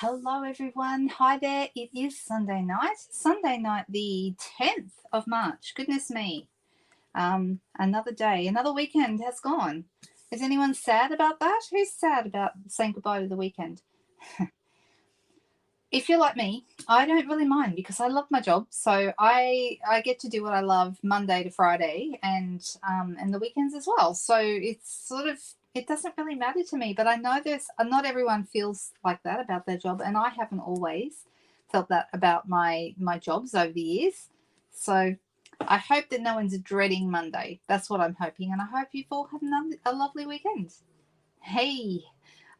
Hello, everyone. Hi there. It is Sunday night, the 10th of March. Goodness me. Another day, another weekend has gone. Is anyone sad about that? Who's sad about saying goodbye to the weekend? If you're like me, I don't really mind because I love my job. So I get to do what I love Monday to Friday and the weekends as well. So it doesn't really matter to me. But I know there's not everyone feels like that about their job, and I haven't always felt that about my jobs over the years. So I hope that no one's dreading Monday. That's what I'm hoping, and I hope you've all had a lovely weekend. Hey.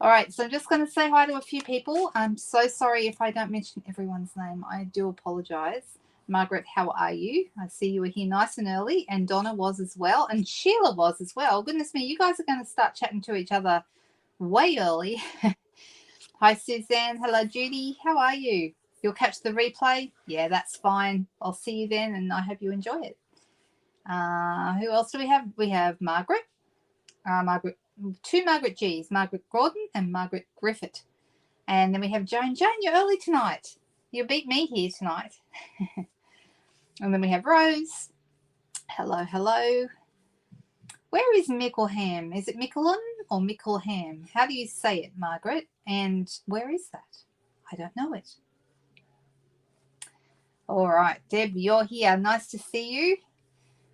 All right, so I'm just going to say hi to a few people. I'm so sorry if I don't mention everyone's name. I do apologize. Margaret, how are you? I see you were here nice and early, and Donna was as well, and Sheila was as well. Goodness me, you guys are going to start chatting to each other way early. Hi, Suzanne. Hello, Judy. How are you? You'll catch the replay? Yeah, that's fine. I'll see you then, and I hope you enjoy it. Who else do we have? We have Margaret. Two Margaret G's, Margaret Gordon and Margaret Griffith. And then we have Joan. Joan, you're early tonight. You beat me here tonight. And then we have Rose. Hello, hello. Where is Mickleham? Is it Mickleham or Mickleham? How do you say it, Margaret? And where is that? I don't know it. All right, Deb, you're here. Nice to see you.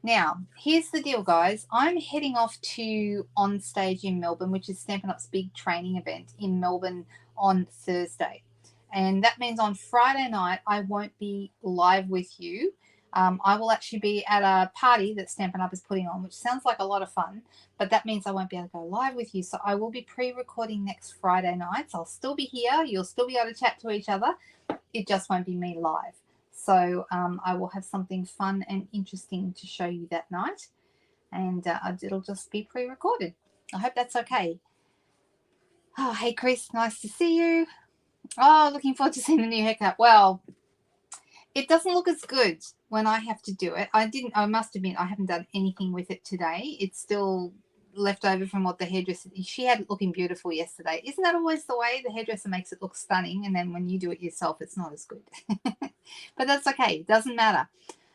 Now, here's the deal, guys. I'm heading off to On Stage in Melbourne, which is Stampin' Up's big training event in Melbourne on Thursday. And that means on Friday night, I won't be live with you. I will actually be at a party that Stampin' Up is putting on, which sounds like a lot of fun, but that means I won't be able to go live with you. So I will be pre-recording next Friday night. So I'll still be here. You'll still be able to chat to each other. It just won't be me live. So I will have something fun and interesting to show you that night, and it'll just be pre-recorded. I hope that's okay. Oh, hey, Chris, nice to see you. Oh, looking forward to seeing the new haircut. Well, it doesn't look as good when I have to do it. I must admit, I haven't done anything with it today. It's still left over from what the hairdresser, she had it looking beautiful yesterday. Isn't that always the way? The hairdresser makes it look stunning, and then when you do it yourself, it's not as good. But that's okay. It doesn't matter.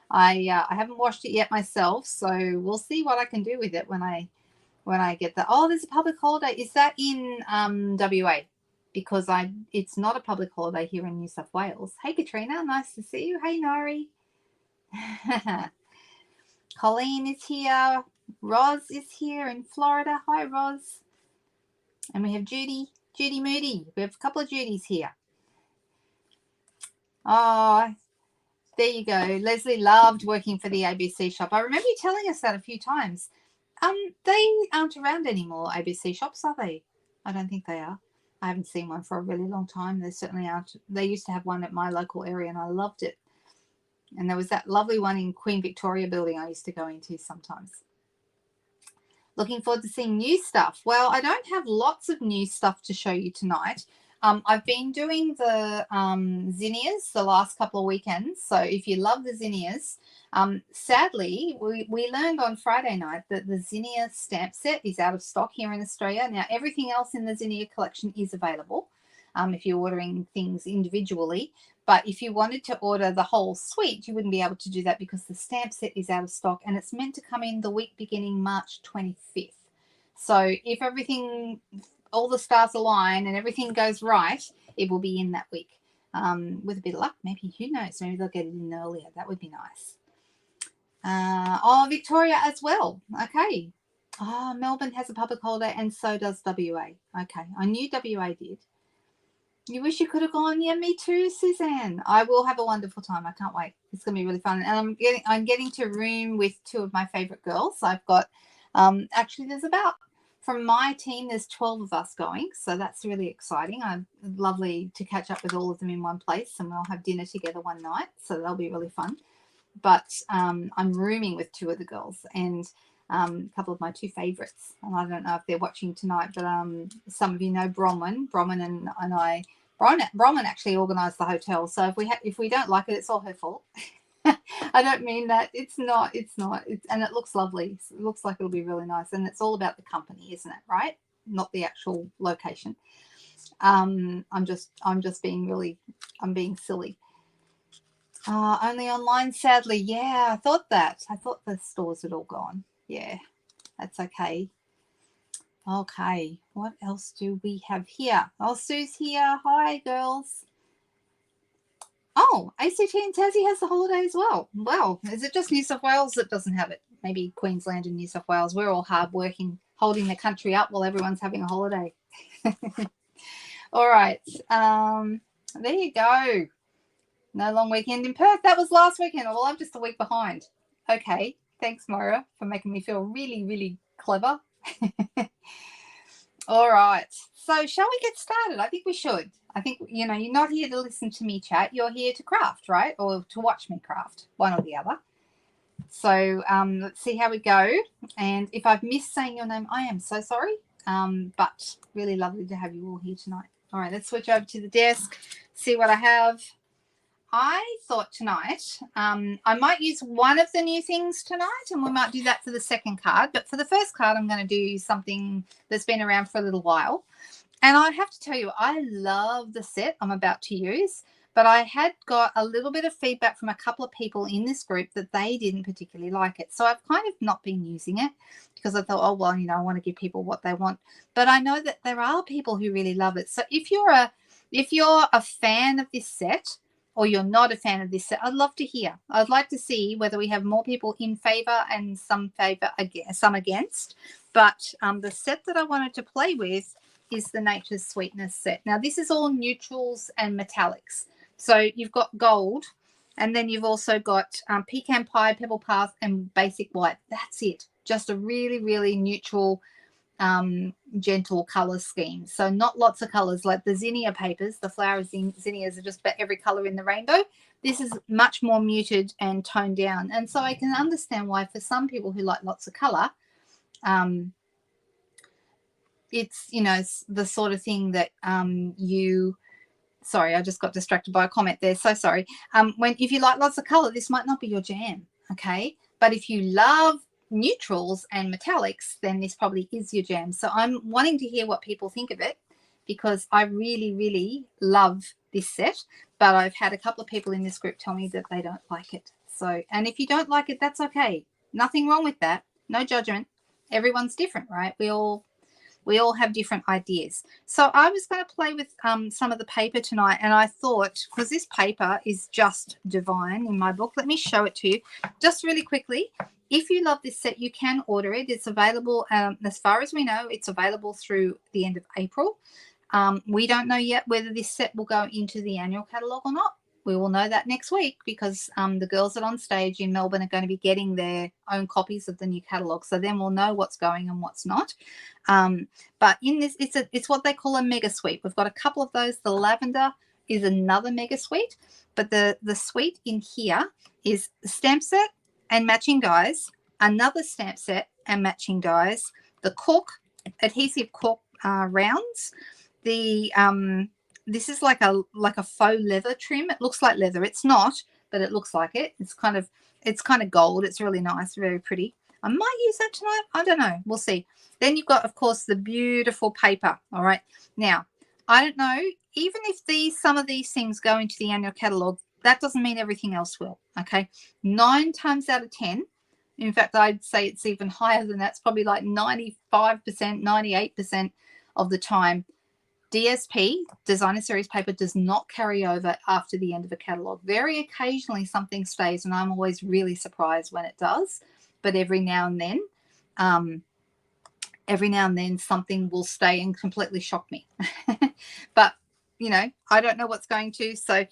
I haven't washed it yet myself, so we'll see what I can do with it when I get that. Oh, there's a public holiday. Is that in WA? Because it's not a public holiday here in New South Wales. Hey, Katrina, nice to see you. Hey, Nari. Colleen is here. Roz is here in Florida. Hi, Roz. And we have Judy Moody. We have a couple of Judys here. Oh, there you go. Leslie loved working for the ABC shop. I remember you telling us that a few times. They aren't around anymore, ABC shops, are they? I don't think they are. I haven't seen one for a really long time. They certainly aren't. They used to have one at my local area, and I loved it. And there was that lovely one in Queen Victoria building I used to go into sometimes. Looking forward to seeing new stuff. Well, I don't have lots of new stuff to show you tonight. I've been doing the zinnias the last couple of weekends. So if you love the zinnias, sadly, we learned on Friday night that the zinnia stamp set is out of stock here in Australia. Now, everything else in the zinnia collection is available if you're ordering things individually. But if you wanted to order the whole suite, you wouldn't be able to do that because the stamp set is out of stock, and it's meant to come in the week beginning March 25th. So if all the stars align and everything goes right, it will be in that week. With a bit of luck, maybe, who knows, maybe they'll get it in earlier. That would be nice. Victoria as well. Okay. Oh, Melbourne has a public holiday, and so does WA. Okay, I knew WA did. You wish you could have gone? Yeah, me too, Suzanne. I will have a wonderful time. I can't wait. It's going to be really fun. And I'm getting to room with two of my favorite girls. I've got actually from my team, there's 12 of us going, so that's really exciting. Lovely to catch up with all of them in one place, and we'll have dinner together one night, so that'll be really fun. But I'm rooming with two of the girls, and a couple of my two favourites, and I don't know if they're watching tonight, but some of you know Bronwyn and I. Bronwyn actually organised the hotel, so if we don't like it, it's all her fault. I don't mean that. It's not. And it looks lovely. It looks like it'll be really nice, and it's all about the company, isn't it? Right? Not the actual location. I'm just being I'm being silly. Only online, sadly. Yeah, I thought that. I thought the stores had all gone. Yeah, that's okay. Okay, what else do we have here? Oh, Sue's here. Hi, girls. Oh, ACT and Tassie has the holiday as well. Well, is it just New South Wales that doesn't have it? Maybe Queensland and New South Wales. We're all hard working, holding the country up while everyone's having a holiday. All right. There you go. No long weekend in Perth. That was last weekend. Well, I'm just a week behind. Okay. Thanks, Moira, for making me feel really, really clever. All right. So shall we get started? I think we should. I think, you're not here to listen to me chat. You're here to craft, right? Or to watch me craft, one or the other. So let's see how we go. And if I've missed saying your name, I am so sorry. But really lovely to have you all here tonight. All right, let's switch over to the desk, see what I have. I thought tonight I might use one of the new things tonight, and we might do that for the second card. But for the first card, I'm going to do something that's been around for a little while. And I have to tell you, I love the set I'm about to use, but I had got a little bit of feedback from a couple of people in this group that they didn't particularly like it. So I've kind of not been using it because I thought, oh, well, I want to give people what they want. But I know that there are people who really love it. So if you're a fan of this set, or you're not a fan of this set, I'd love to hear. I'd like to see whether we have more people in favor and some against. But the set that I wanted to play with is the Nature's Sweetness set. Now, this is all neutrals and metallics. So you've got gold, and then you've also got pecan pie, pebble path, and basic white. That's it. Just a really, really neutral, gentle color scheme. So not lots of colors like the zinnia papers. The Flowering Zinnias are just about every color in the rainbow. This is much more muted and toned down. And so I can understand why for some people who like lots of color, it's, the sort of thing that sorry, I just got distracted by a comment there. So sorry. If you like lots of color, this might not be your jam. Okay. But if you love neutrals and metallics, then this probably is your jam. So I'm wanting to hear what people think of it, because I really, really love this set, but I've had a couple of people in this group tell me that they don't like it. So, and if you don't like it, that's okay. Nothing wrong with that. No judgment. Everyone's different, right? We all have different ideas. So I was going to play with some of the paper tonight, and I thought, because this paper is just divine in my book, let me show it to you just really quickly. If you love this set, you can order it. It's available, as far as we know, it's available through the end of April. We don't know yet whether this set will go into the annual catalogue or not. We will know that next week, because the girls at On Stage in Melbourne are going to be getting their own copies of the new catalogue. So then we'll know what's going and what's not. But in this, it's what they call a mega suite. We've got a couple of those. The lavender is another mega suite. But the suite in here is the stamp set and matching dies, another stamp set and matching dies, the adhesive cork rounds, this is like a faux leather trim. It looks like leather. It's not, but it looks like it. It's kind of gold. It's really nice, very pretty. I might use that tonight. I don't know. We'll see. Then you've got, of course, the beautiful paper. All right. Now, I don't know. Even if some of these things go into the annual catalogue, that doesn't mean everything else will. Okay. 9 times out of 10. In fact, I'd say it's even higher than that. It's probably like 95%, 98% of the time. DSP, Designer Series paper, does not carry over after the end of a catalogue. Very occasionally something stays, and I'm always really surprised when it does. But every now and then something will stay and completely shock me. But, I don't know what's going to. So,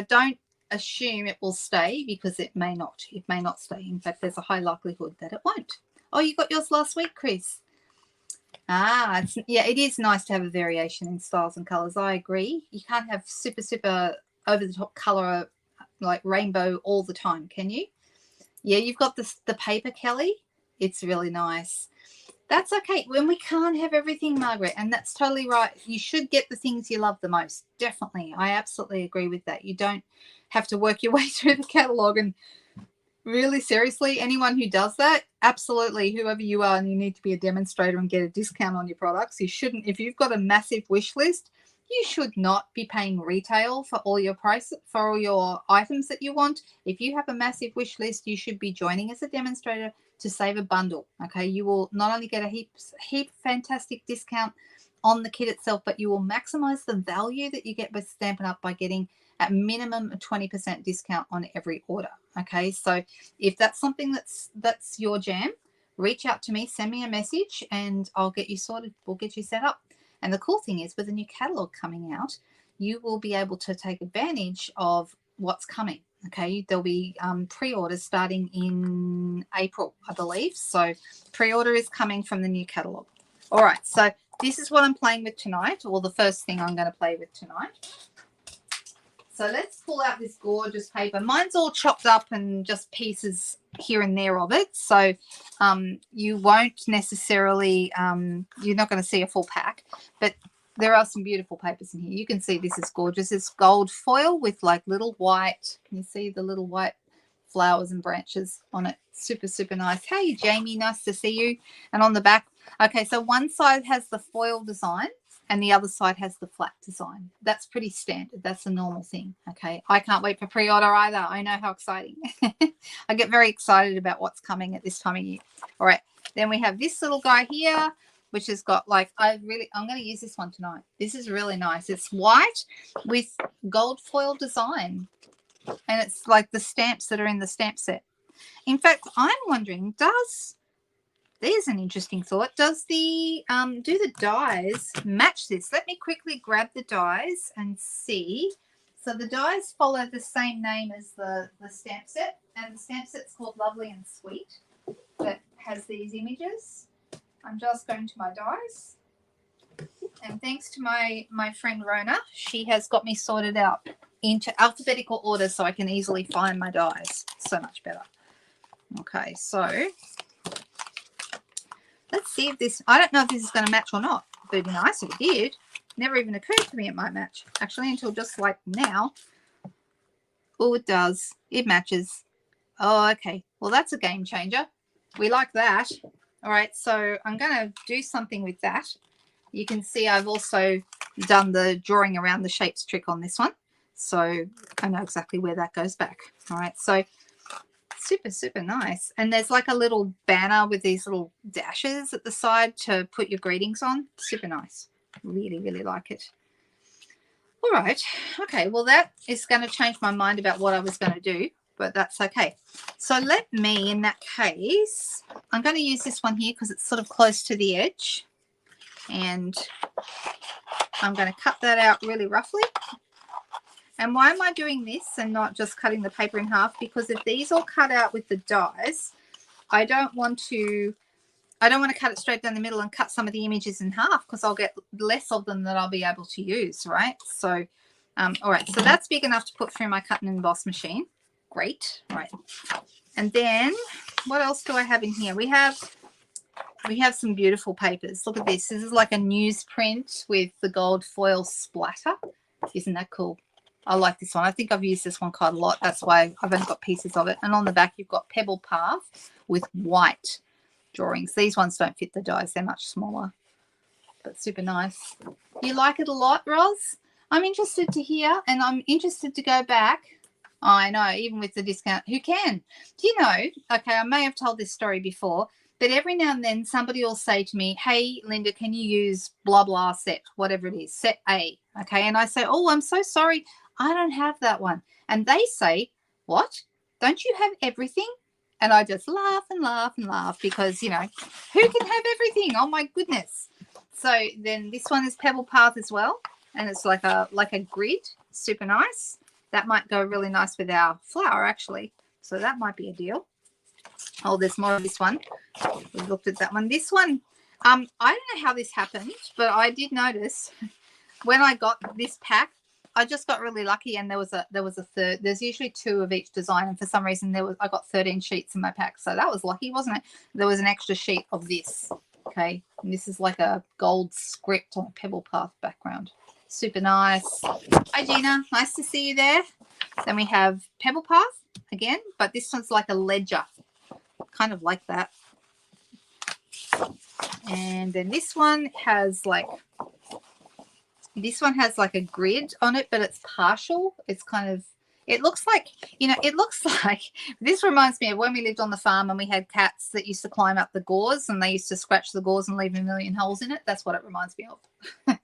don't assume it will stay, because it may not. It may not stay. In fact, there's a high likelihood that it won't. Oh, you got yours last week, Chris. It is nice to have a variation in styles and colors. I agree. You can't have super over the top color like rainbow all the time, can you? Yeah, you've got the paper, Kelly. It's really nice. That's okay. When we can't have everything, Margaret, and that's totally right. You should get the things you love the most. Definitely. I absolutely agree with that. You don't have to work your way through the catalogue. And really, seriously, anyone who does that, absolutely, whoever you are, and you need to be a demonstrator and get a discount on your products, you shouldn't. If you've got a massive wish list, You should not be paying retail for all your items that you want. If you have a massive wish list, you should be joining as a demonstrator to save a bundle. Okay, you will not only get a heap fantastic discount on the kit itself, but you will maximize the value that you get with Stampin' Up by getting at minimum a 20% discount on every order. Okay, so if that's something that's your jam, reach out to me, send me a message, and I'll get you sorted. We'll get you set up. And the cool thing is, with a new catalog coming out, you will be able to take advantage of what's coming. Okay, there'll be pre-orders starting in April, I believe. So pre-order is coming from the new catalog. All right, so this is what I'm playing with tonight, or the first thing I'm going to play with tonight. So let's pull out this gorgeous paper. Mine's all chopped up and just pieces here and there of it. So you won't necessarily, you're not going to see a full pack, but there are some beautiful papers in here. You can see this is gorgeous. It's gold foil with like little white, can you see the little white flowers and branches on it? Super, super nice. Hey, Jamie, nice to see you. And on the back, okay, so one side has the foil design and the other side has the flat design. That's pretty standard. That's a normal thing. Okay, I can't wait for pre-order either. I know how exciting. I get very excited about what's coming at this time of year. All right, then we have this little guy here, which has got like, I'm going to use this one tonight. This is really nice. It's white with gold foil design, and it's like the stamps that are in the stamp set. In fact, I'm wondering, there's an interesting thought. Does do the dies match this? Let me quickly grab the dies and see. So the dies follow the same name as the stamp set, and the stamp set's called Lovely and Sweet, that has these images. I'm just going to my dies, and thanks to my friend Rona, she has got me sorted out into alphabetical order so I can easily find my dies. So much better. Okay, so let's see if this, I don't know if this is going to match or not. But it'd be nice if it did. Never even occurred to me it might match, actually, until just like now. Oh, it does. It matches. Oh, okay. Well, that's a game changer. We like that. All right, so I'm going to do something with that. You can see I've also done the drawing around the shapes trick on this one. So I know exactly where that goes back. All right, so super, super nice. And there's like a little banner with these little dashes at the side to put your greetings on. Super nice. Really, really like it. All right. Okay, well, that is going to change my mind about what I was going to do, but that's okay. So let me, in that case, I'm going to use this one here because it's sort of close to the edge. And I'm going to cut that out really roughly. And why am I doing this and not just cutting the paper in half? Because if these all cut out with the dies, I don't want to cut it straight down the middle and cut some of the images in half because I'll get less of them that I'll be able to use, right? So, all right, so that's big enough to put through my cut and emboss machine. Great, all right. And then what else do I have in here? We have some beautiful papers. Look at this. This is like a newsprint with the gold foil splatter. Isn't that cool? I like this one. I think I've used this one quite a lot. That's why I've only got pieces of it. And on the back, you've got Pebble Path with white drawings. These ones don't fit the dies. They're much smaller, but super nice. You like it a lot, Roz? I'm interested to hear, and I'm interested to go back. Oh, I know, even with the discount. Who can? Do you know, okay, I may have told this story before, but every now and then somebody will say to me, hey, Linda, can you use blah, blah set, whatever it is, set A, okay? And I say, oh, I'm so sorry. I don't have that one. And they say, what? Don't you have everything? And I just laugh and laugh and laugh because, you know, who can have everything? Oh, my goodness. So then this one is Pebble Path as well. And it's like a grid. Super nice. That might go really nice with our flower, actually. So that might be a deal. Oh, there's more of this one. We've looked at that one. This one, I don't know how this happened, but I did notice when I got this pack, I just got really lucky, and there was a third. There's usually 2 of each design, and for some reason I got 13 sheets in my pack, so that was lucky, wasn't it? There was an extra sheet of this. Okay, and this is like a gold script on a Pebble Path background. Super nice. Hi Gina, nice to see you there. Then we have Pebble Path again, but this one's like a ledger, kind of like that. And then this one has like This one has like a grid on it, but it's partial. It's kind of, it looks like, you know, it looks like, this reminds me of when we lived on the farm and we had cats that used to climb up the gauze and they used to scratch the gauze and leave a million holes in it. That's what it reminds me of.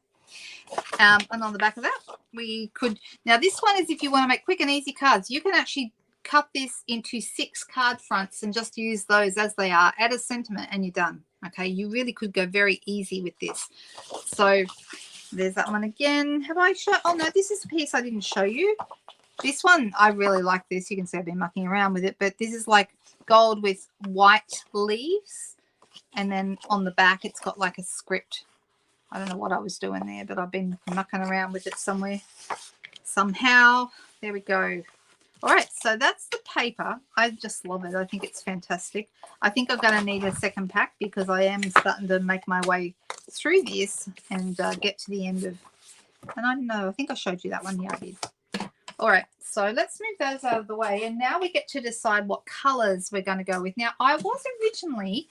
And on the back of that, we could, now this one is if you want to make quick and easy cards, you can actually cut this into 6 card fronts and just use those as they are, add a sentiment and you're done. Okay, you really could go very easy with this. So there's that one again. Have I shown? Oh no, this is a piece I didn't show you. This one, I really like this. You can see I've been mucking around with it, but this is like gold with white leaves. And then on the back, it's got like a script. I don't know what I was doing there, but I've been mucking around with it somewhere, somehow. There we go. All right, so that's the paper. I just love it. I think it's fantastic. I think I'm going to need a second pack because I am starting to make my way through this and get to the end of, and I don't know, I think I showed you that one. Yeah, I did. All right, so let's move those out of the way. And now we get to decide what colors we're going to go with. Now, I was originally,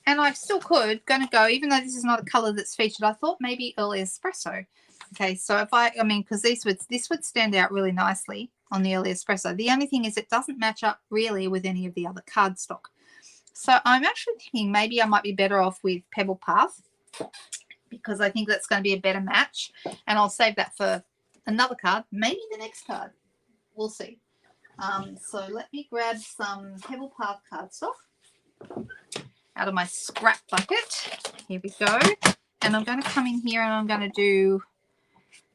and I still could, going to go, even though this is not a color that's featured, I thought maybe early espresso. Okay, so if I mean, because this would stand out really nicely on the early espresso. The only thing is it doesn't match up really with any of the other cardstock. So I'm actually thinking maybe I might be better off with Pebble Path because I think that's going to be a better match. And I'll save that for another card, maybe the next card. We'll see. So let me grab some Pebble Path cardstock out of my scrap bucket. Here we go. And I'm going to come in here and I'm going to do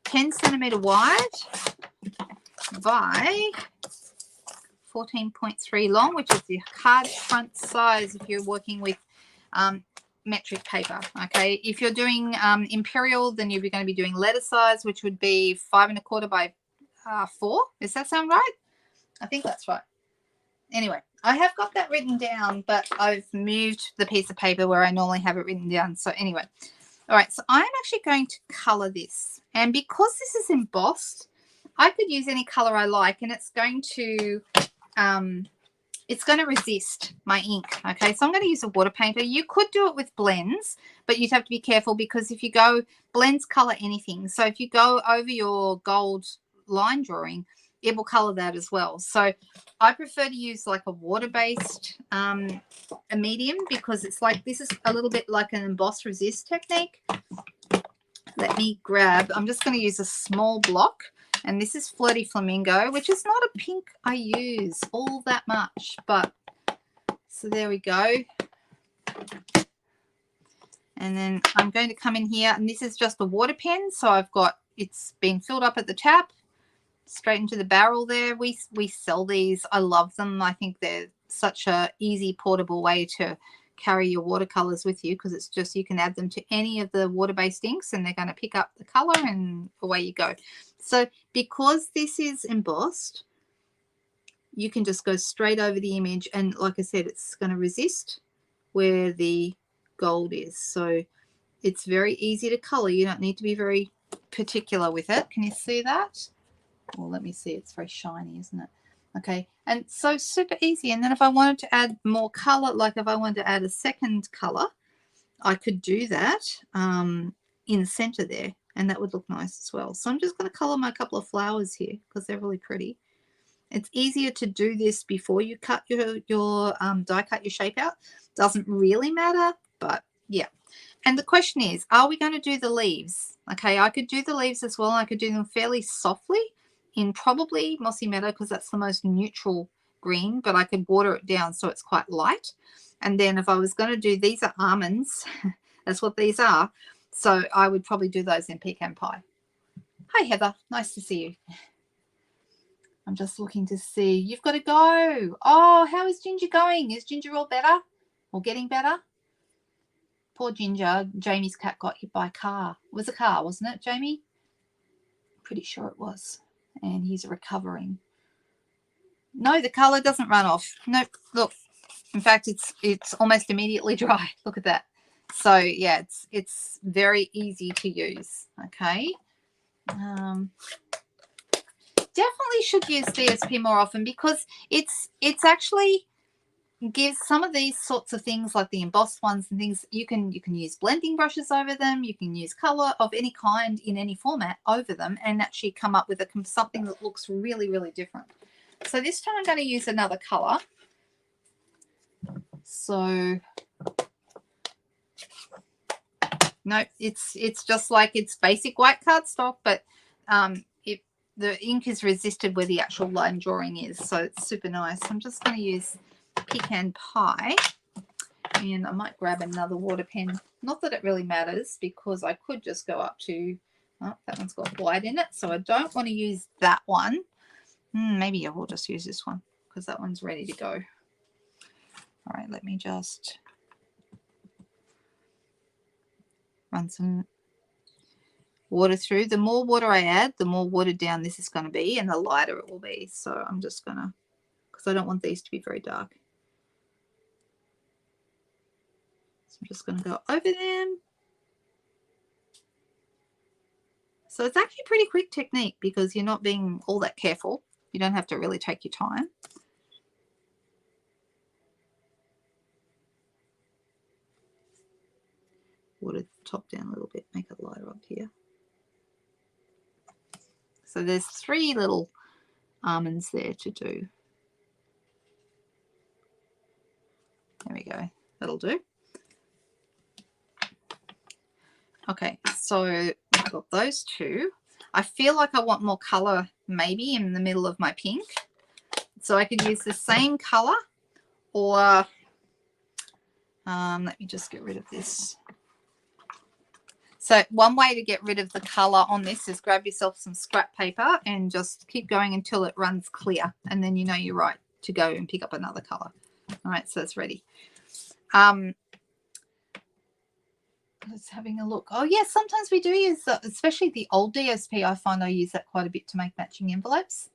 10 centimeter wide by 14.3 long, which is the card front size if you're working with metric paper. Okay, if you're doing imperial, then you're going to be doing letter size, which would be 5 1/4 by 4. Does that sound right? I think that's right. Anyway, I have got that written down, but I've moved the piece of paper where I normally have it written down. So anyway, all right, so I'm actually going to color this, and because this is embossed, I could use any color I like, and it's going to resist my ink. Okay, so I'm going to use a water painter. You could do it with blends, but you'd have to be careful because if you go, blends color anything. So if you go over your gold line drawing, it will color that as well. So I prefer to use like a water-based a medium because it's like, this is a little bit like an emboss resist technique. Let me grab, I'm just going to use a small block. And this is Flirty Flamingo, which is not a pink I use all that much. But, so there we go. And then I'm going to come in here, and this is just a water pen. So I've got, it's been filled up at the tap, straight into the barrel there. We sell these. I love them. I think they're such a easy, portable way to carry your watercolors with you because it's just, you can add them to any of the water-based inks and they're going to pick up the color and away you go. So because this is embossed, you can just go straight over the image, and like I said, it's going to resist where the gold is. So it's very easy to color. You don't need to be very particular with it. Can you see that? Well, let me see. It's very shiny, isn't it? Okay, and so super easy. And then if I wanted to add more color, like if I wanted to add a second color, I could do that in the center there, and that would look nice as well. So I'm just going to color my couple of flowers here because they're really pretty. It's easier to do this before you cut your die cut your shape out. Doesn't really matter, but yeah. And the question is, are we going to do the leaves? Okay, I could do the leaves as well. I could do them fairly softly in probably Mossy Meadow because that's the most neutral green, but I could water it down so it's quite light. And then if I was going to do, these are almonds, that's what these are. So I would probably do those in pecan pie. Hi, Heather. Nice to see you. I'm just looking to see. You've got to go. Oh, how is Ginger going? Is Ginger all better or getting better? Poor Ginger. Jamie's cat got hit by a car. It was a car, wasn't it, Jamie? Pretty sure it was. And he's recovering. No, the color doesn't run off. Nope. Look. In fact, it's almost immediately dry. Look at that. So yeah, it's very easy to use. Okay. Definitely should use DSP more often because it's actually give some of these sorts of things, like the embossed ones and things, you can use blending brushes over them. You can use color of any kind in any format over them and actually come up with something that looks really, really different. So this time I'm going to use another color. So no, it's just like it's basic white cardstock, but the ink is resisted where the actual line drawing is, so it's super nice. I'm just going to use Pecan Pie, and I might grab another water pen. Not that it really matters, because I could just go up to, oh, that one's got white in it, so I don't want to use that one. Maybe I will just use this one because that one's ready to go. All right, let me just run some water through. The more water I add, the more watered down this is going to be and the lighter it will be. So I'm just going to, because I don't want these to be very dark. So I'm just going to go over them. So it's actually a pretty quick technique because you're not being all that careful. You don't have to really take your time. Water the top down a little bit, make it lighter up here. So there's 3 little almonds there to do. There we go. That'll do. Okay, so I've got those 2. I feel like I want more color maybe in the middle of my pink. So I could use the same color, or let me just get rid of this. So one way to get rid of the color on this is grab yourself some scrap paper and just keep going until it runs clear, and then you know you're right to go and pick up another color. All right, so it's ready. I was having a look. Oh yes, sometimes we do use, especially the old DSP, I find I use that quite a bit to make matching envelopes.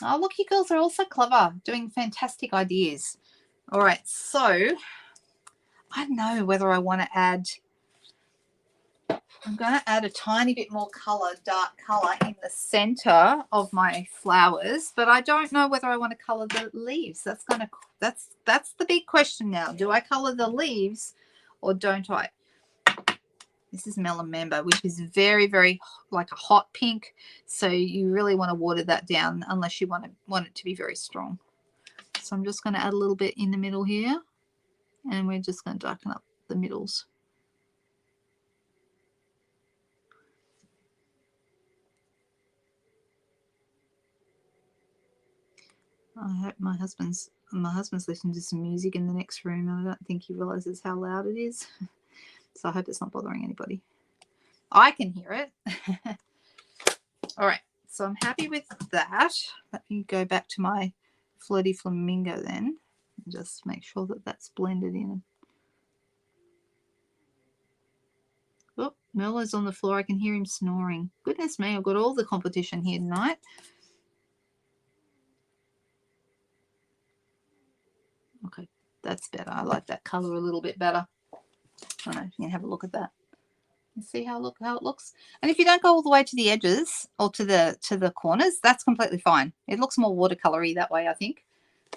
Oh, look, you girls are also clever, doing fantastic ideas. All right, so I don't know whether I want to add, I'm going to add a tiny bit more color, dark color in the center of my flowers, but I don't know whether I want to color the leaves. That's the big question now. Do I color the leaves or don't I? This is Melon Member, which is very, very like a hot pink. So you really want to water that down unless you want it to be very strong. So I'm just going to add a little bit in the middle here, and we're just going to darken up the middles. I hope my husband's listening to some music in the next room, and I don't think he realizes how loud it is. So I hope it's not bothering anybody. I can hear it. All right, so I'm happy with that. Let me go back to my Floaty Flamingo then, and just make sure that that's blended in. Oh, Merlot's on the floor. I can hear him snoring. Goodness me, I've got all the competition here tonight. Okay, that's better. I like that color a little bit better. I don't know if you can have a look at that. You see how it looks? And if you don't go all the way to the edges or to the corners, that's completely fine. It looks more watercolory that way, I think.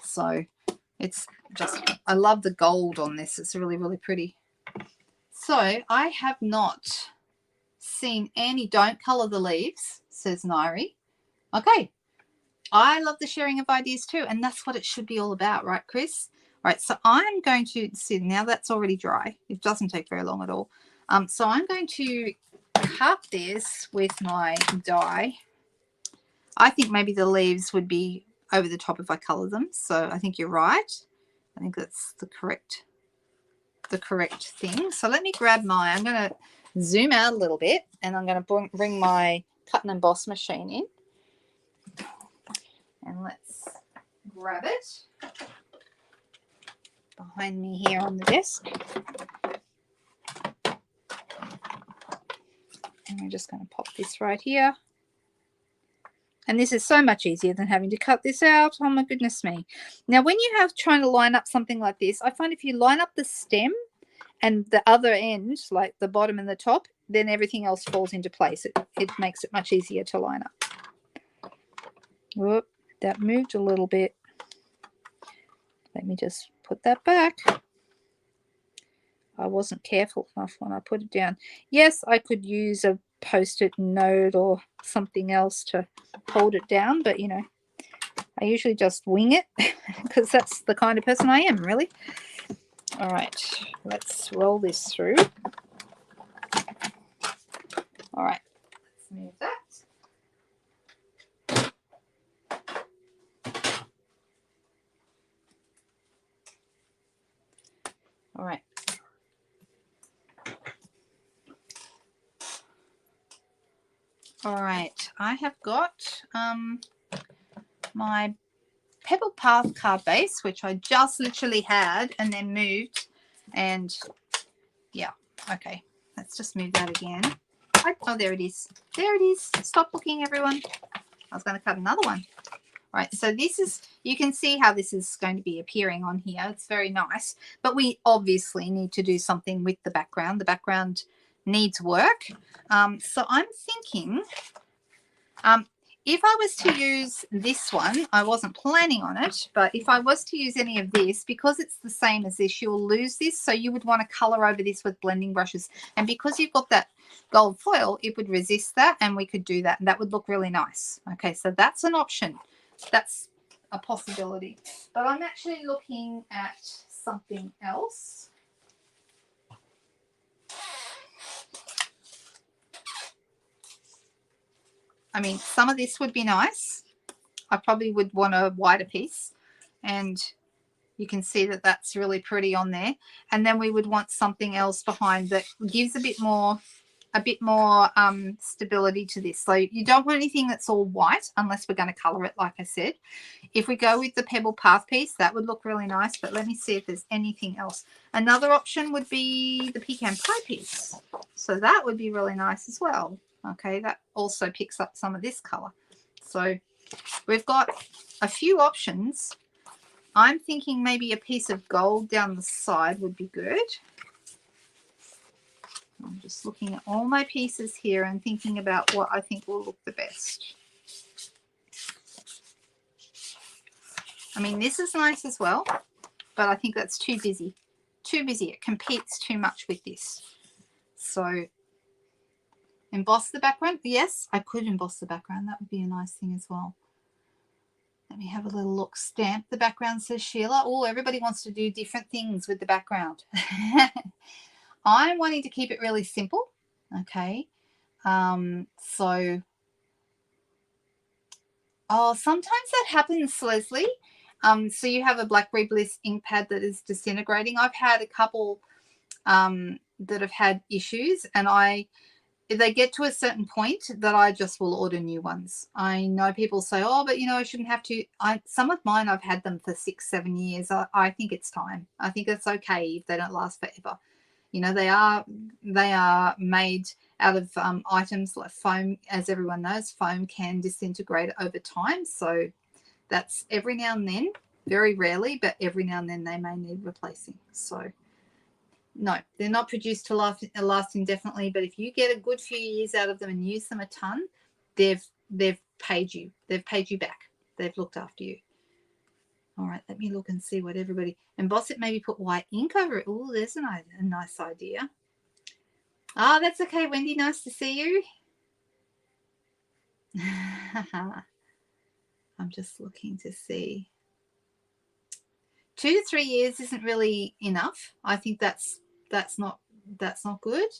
So it's just, I love the gold on this. It's really, really pretty. So I have not seen any, don't color the leaves, says Nairi. Okay. I love the sharing of ideas too, and that's what it should be all about, right, Chris? All right, so I'm going to see, now that's already dry. It doesn't take very long at all. So I'm going to cut this with my die. I think maybe the leaves would be over the top if I color them. So I think you're right. I think that's the correct thing. So let me grab I'm going to zoom out a little bit, and I'm going to bring my cut and emboss machine in. And let's grab it behind me here on the desk. And we're just going to pop this right here. And this is so much easier than having to cut this out. Oh my goodness me. Now when you have trying to line up something like this, I find if you line up the stem and the other end, like the bottom and the top, then everything else falls into place. It makes it much easier to line up. Whoop, that moved a little bit. Let me just put that back. I wasn't careful enough when I put it down. Yes, I could use a post-it note or something else to hold it down, but you know, I usually just wing it because that's the kind of person I am, really. All right, let's roll this through. All right, let's move that. All right. All right, I have got my Pebble Path card base, which I just literally had and then moved. And yeah, okay, let's just move that again. Oh, there it is. There it is. Stop looking, everyone. I was going to cut another one. All right, so this is, you can see how this is going to be appearing on here. It's very nice, but we obviously need to do something with the background. The background needs work. So I'm thinking, if I was to use this one, I wasn't planning on it, but if I was to use any of this, because it's the same as this, you'll lose this. So you would want to color over this with blending brushes. And because you've got that gold foil, it would resist that, and we could do that. And that would look really nice. Okay, so that's an option. That's a possibility. But I'm actually looking at something else. I mean, some of this would be nice. I probably would want a wider piece, and you can see that that's really pretty on there. And then we would want something else behind that gives a bit more stability to this. So you don't want anything that's all white unless we're going to color it, like I said. If we go with the Pebble Path piece, that would look really nice. But let me see if there's anything else. Another option would be the Pecan Pie piece. So that would be really nice as well. Okay, that also picks up some of this color. So we've got a few options. I'm thinking maybe a piece of gold down the side would be good. I'm just looking at all my pieces here and thinking about what I think will look the best. I mean, this is nice as well, but I think that's too busy. Too busy. It competes too much with this. So emboss the background. Yes, I could emboss the background. That would be a nice thing as well. Let me have a little look. Stamp the background, says Sheila. Oh, everybody wants to do different things with the background. I'm wanting to keep it really simple. Okay. So, oh, sometimes that happens, Leslie. So you have a Blackberry Bliss ink pad that is disintegrating. I've had a couple that have had issues, and if they get to a certain point that I just will order new ones. I know people say, oh, but you know, I shouldn't have to. Some of mine, I've had them for 6-7 years. I think it's time. I think it's okay if they don't last forever. You know, they are made out of items like foam. As everyone knows, foam can disintegrate over time. So that's every now and then, very rarely, but every now and then they may need replacing. So no, they're not produced to last indefinitely, but if you get a good few years out of them and use them a ton, they've paid you. They've paid you back. They've looked after you. All right, let me look and see what everybody... Emboss it, maybe put white ink over it. Oh, there's a nice idea. Oh, that's okay, Wendy. Nice to see you. I'm just looking to see. 2 to 3 years isn't really enough. I think that's not good.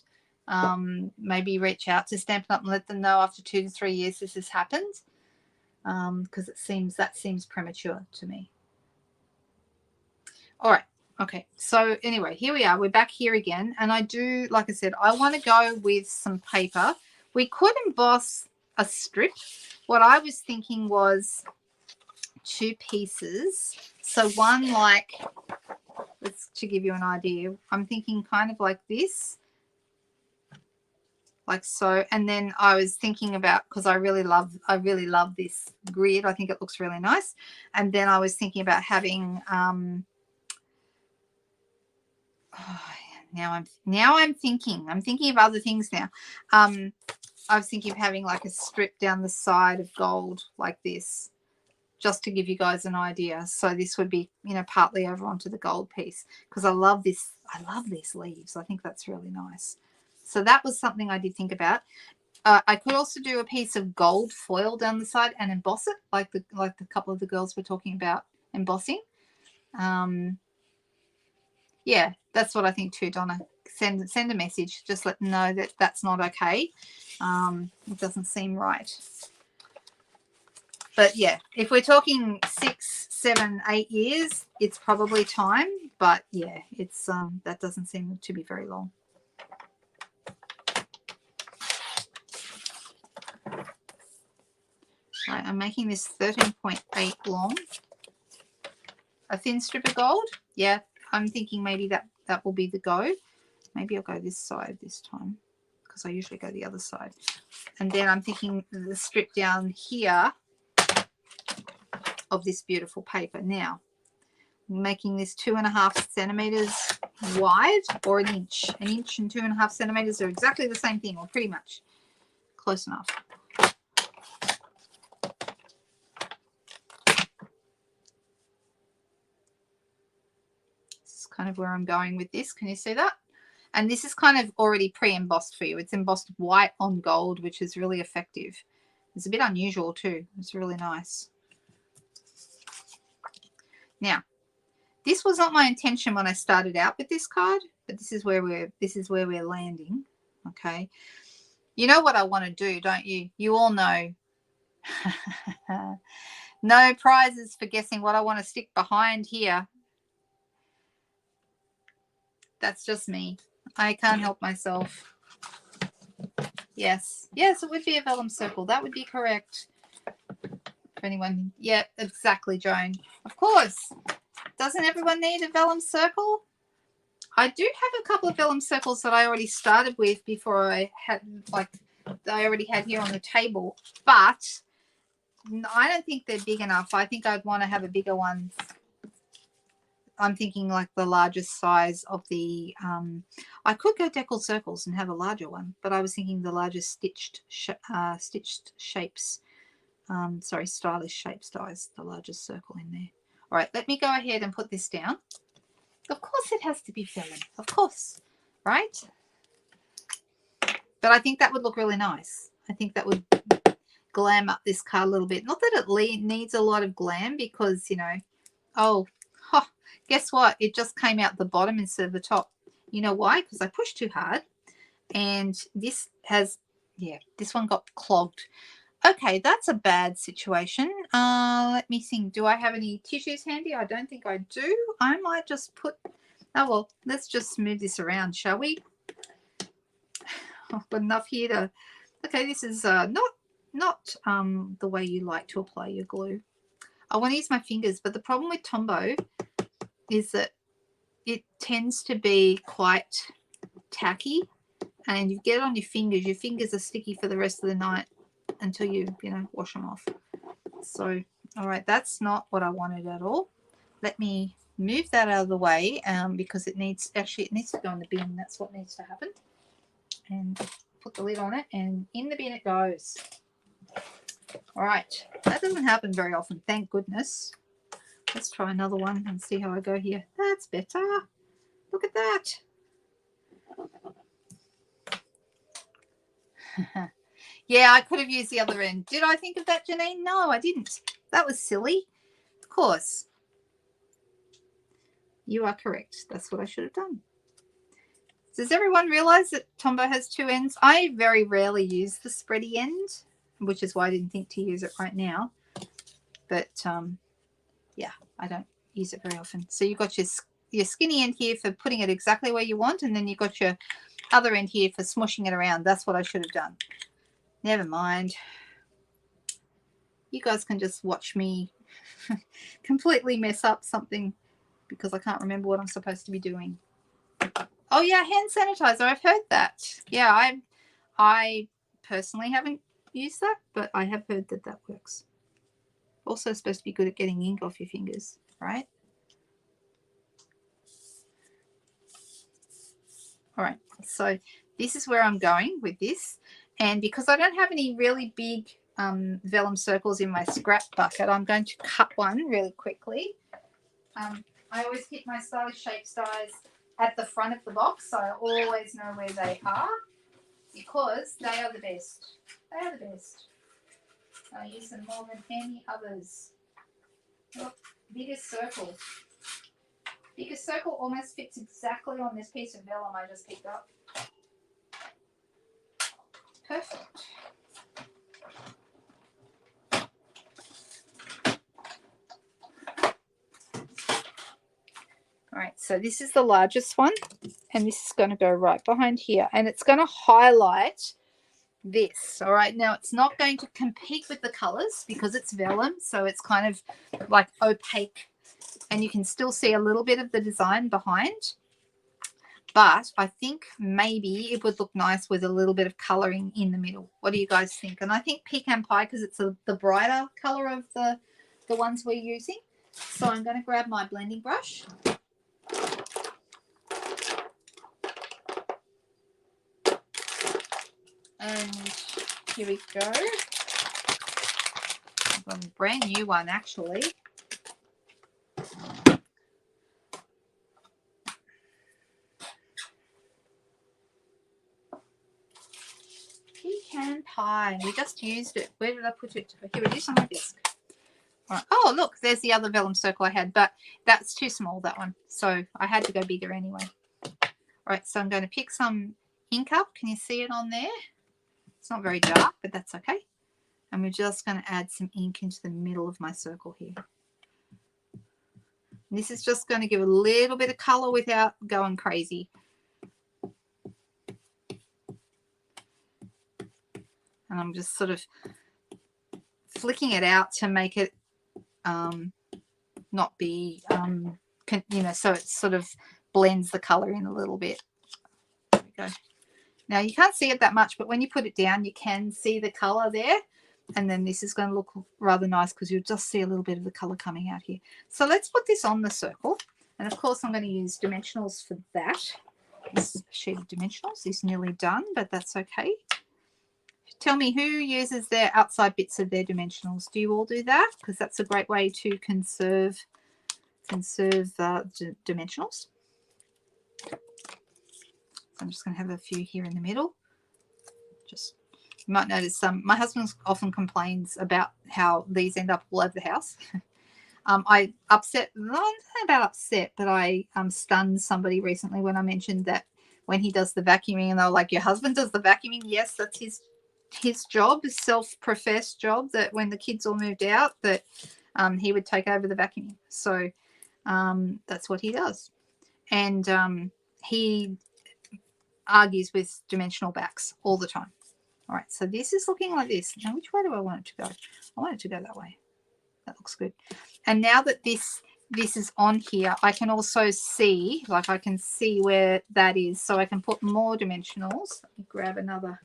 Maybe reach out to Stampin' Up and let them know after 2 to 3 years this has happened, because that seems premature to me. All right. Okay. So anyway, here we are. We're back here again. And I do, like I said, I want to go with some paper. We could emboss a strip. What I was thinking was 2 pieces. So one, like, to give you an idea, I'm thinking kind of like this, like so. And then I was thinking about, because I really love this grid. I think it looks really nice. And then I was thinking about having now I'm thinking of other things now. I was thinking of having like a strip down the side of gold like this, just to give you guys an idea. So this would be, you know, partly over onto the gold piece, because I love this. I love these leaves. I think that's really nice. So that was something I did think about. I could also do a piece of gold foil down the side and emboss it, like the couple of the girls were talking about embossing. Yeah, that's what I think too, Donna. Send a message. Just let them know that that's not okay. It doesn't seem right. But yeah, if we're talking 6, 7, 8 years, it's probably time. But yeah, it's that doesn't seem to be very long. Right, I'm making this 13.8 long. A thin strip of gold. Yeah, I'm thinking maybe that will be the go. Maybe I'll go this side this time, because I usually go the other side. And then I'm thinking the strip down here of this beautiful paper. Now, I'm making this 2.5 centimeters wide, or an inch. An inch and 2.5 centimeters are exactly the same thing, or pretty much close enough. This is kind of where I'm going with this. Can you see that? And this is kind of already pre-embossed for you. It's embossed white on gold, which is really effective. It's a bit unusual too. It's really nice. Now, this was not my intention when I started out with this card, but this is where we're landing. Okay. You know what I want to do, don't you? You all know. No prizes for guessing what I want to stick behind here. That's just me. I can't help myself. Yes. Yes, it would be a vellum circle. That would be correct. For anyone. Yeah, exactly, Joan. Of course. Doesn't everyone need a vellum circle? I do have a couple of vellum circles that I already started with before I had, like, I already had here on the table. But I don't think they're big enough. I think I'd want to have a bigger one. I'm thinking like the largest size of the, I could go decal circles and have a larger one, but I was thinking the largest stitched shapes, sorry, stylish shapes dies, the largest circle in there. All right, let me go ahead and put this down. Of course it has to be vellum, of course, right? But I think that would look really nice. I think that would glam up this card a little bit. Not that it needs a lot of glam, because, you know, oh, guess what? It just came out the bottom instead of the top. You know why? Because I pushed too hard. And this has, yeah, this one got clogged. Okay, that's a bad situation. Let me think. Do I have any tissues handy? I don't think I do. I might just put, oh, well, let's just smooth this around, shall we? I've got enough here to, okay, this is not the way you like to apply your glue. I want to use my fingers, but the problem with Tombow is that it tends to be quite tacky, and you get it on your fingers are sticky for the rest of the night until you know, wash them off. So, all right, that's not what I wanted at all. Let me move that out of the way, because it needs to go in the bin. That's what needs to happen. And put the lid on it, and in the bin it goes. All right, that doesn't happen very often, thank goodness. Let's try another one and see how I go here. That's better. Look at that. Yeah, I could have used the other end. Did I think of that, Janine? No, I didn't. That was silly. Of course. You are correct. That's what I should have done. Does everyone realize that Tombow has two ends? I very rarely use the spready end, which is why I didn't think to use it right now. But, yeah, I don't use it very often. So you've got your skinny end here for putting it exactly where you want, and then you've got your other end here for smushing it around. That's what I should have done. Never mind. You guys can just watch me completely mess up something because I can't remember what I'm supposed to be doing. Oh yeah, hand sanitizer. I've heard that. Yeah, I personally haven't used that, but I have heard that that works. Also supposed to be good at getting ink off your fingers, right? All right, so this is where I'm going with this. And because I don't have any really big vellum circles in my scrap bucket. I'm going to cut one really quickly. I always keep my stylish shapes dies at the front of the box, so I always know where they are because they are the best. They are the best. I use them more than any others. Look, biggest circle. Biggest circle almost fits exactly on this piece of vellum I just picked up. Perfect. All right, so this is the largest one, and this is going to go right behind here, and it's going to highlight this. All right, now it's not going to compete with the colors because it's vellum, so it's kind of like opaque, and you can still see a little bit of the design behind. But I think maybe it would look nice with a little bit of colouring in the middle. What do you guys think? And I think pecan pie, because it's the brighter colour of the ones we're using. So I'm going to grab my blending brush. And here we go. I've got a brand new one, actually. Pecan pie. We just used it. Where did I put it? Here it is on my desk. All right. Oh, look, there's the other vellum circle I had, but that's too small, that one. So I had to go bigger anyway. All right, so I'm going to pick some ink up. Can you see it on there? It's not very dark, but that's okay. And we're just going to add some ink into the middle of my circle here. And this is just going to give a little bit of colour without going crazy. And I'm just sort of flicking it out to make it not be, you know, so it sort of blends the colour in a little bit. There we go. Now, you can't see it that much, but when you put it down, you can see the colour there. And then this is going to look rather nice because you'll just see a little bit of the colour coming out here. So let's put this on the circle. And, of course, I'm going to use dimensionals for that. This sheet of dimensionals is nearly done, but that's okay. Tell me, who uses their outside bits of their dimensionals? Do you all do that? Because that's a great way to conserve dimensionals. So I'm just going to have a few here in the middle. Just, you might notice my husband often complains about how these end up all over the house. I upset, not about upset, but I stunned somebody recently when I mentioned that when he does the vacuuming, and they were like, your husband does the vacuuming? Yes, that's his job, his self-professed job, that when the kids all moved out, that he would take over the vacuuming. So that's what he does. And he argues with dimensional backs all the time. All right, so this is looking like this. Now, which way do I want it to go? I want it to go that way. That looks good. And now that this is on here, I can also see, like I can see where that is, so I can put more dimensionals. Let me grab another.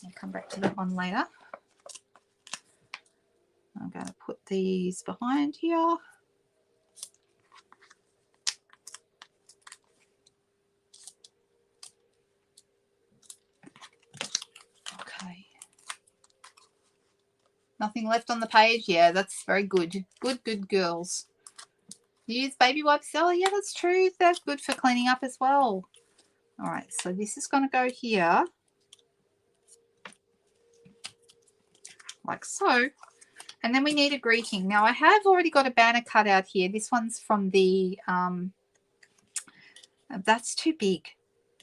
I'll come back to that one later. I'm going to put these behind here. Okay. Nothing left on the page? Yeah, that's very good. Good girls. You use baby wipes? Oh, yeah, that's true. They're good for cleaning up as well. All right, so this is going to go here. Like so. And then we need a greeting. Now, I have already got a banner cut out here. This one's from the, that's too big.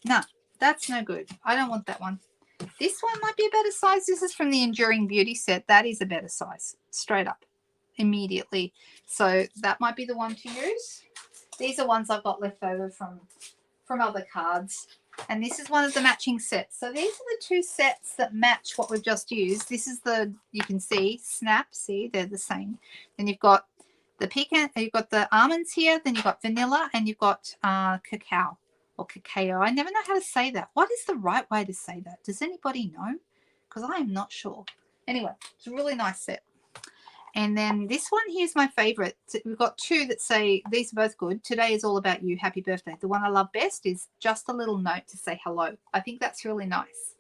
No, that's no good. I don't want that one. This one might be a better size. This is from the Enduring Beauty set. That is a better size, straight up, immediately. So that might be the one to use. These are ones I've got left over from other cards. And this is one of the matching sets. So these are the two sets that match what we've just used. This is the, you can see, snap. See, they're the same. Then you've got the pecan, you've got the almonds here. Then you've got vanilla, and you've got cacao or cacao. I never know how to say that. What is the right way to say that? Does anybody know? Because I am not sure. Anyway, it's a really nice set. And then this one here's my favorite. We've got two that say, these are both good. Today is all about you. Happy birthday. The one I love best is just a little note to say hello. I think that's really nice.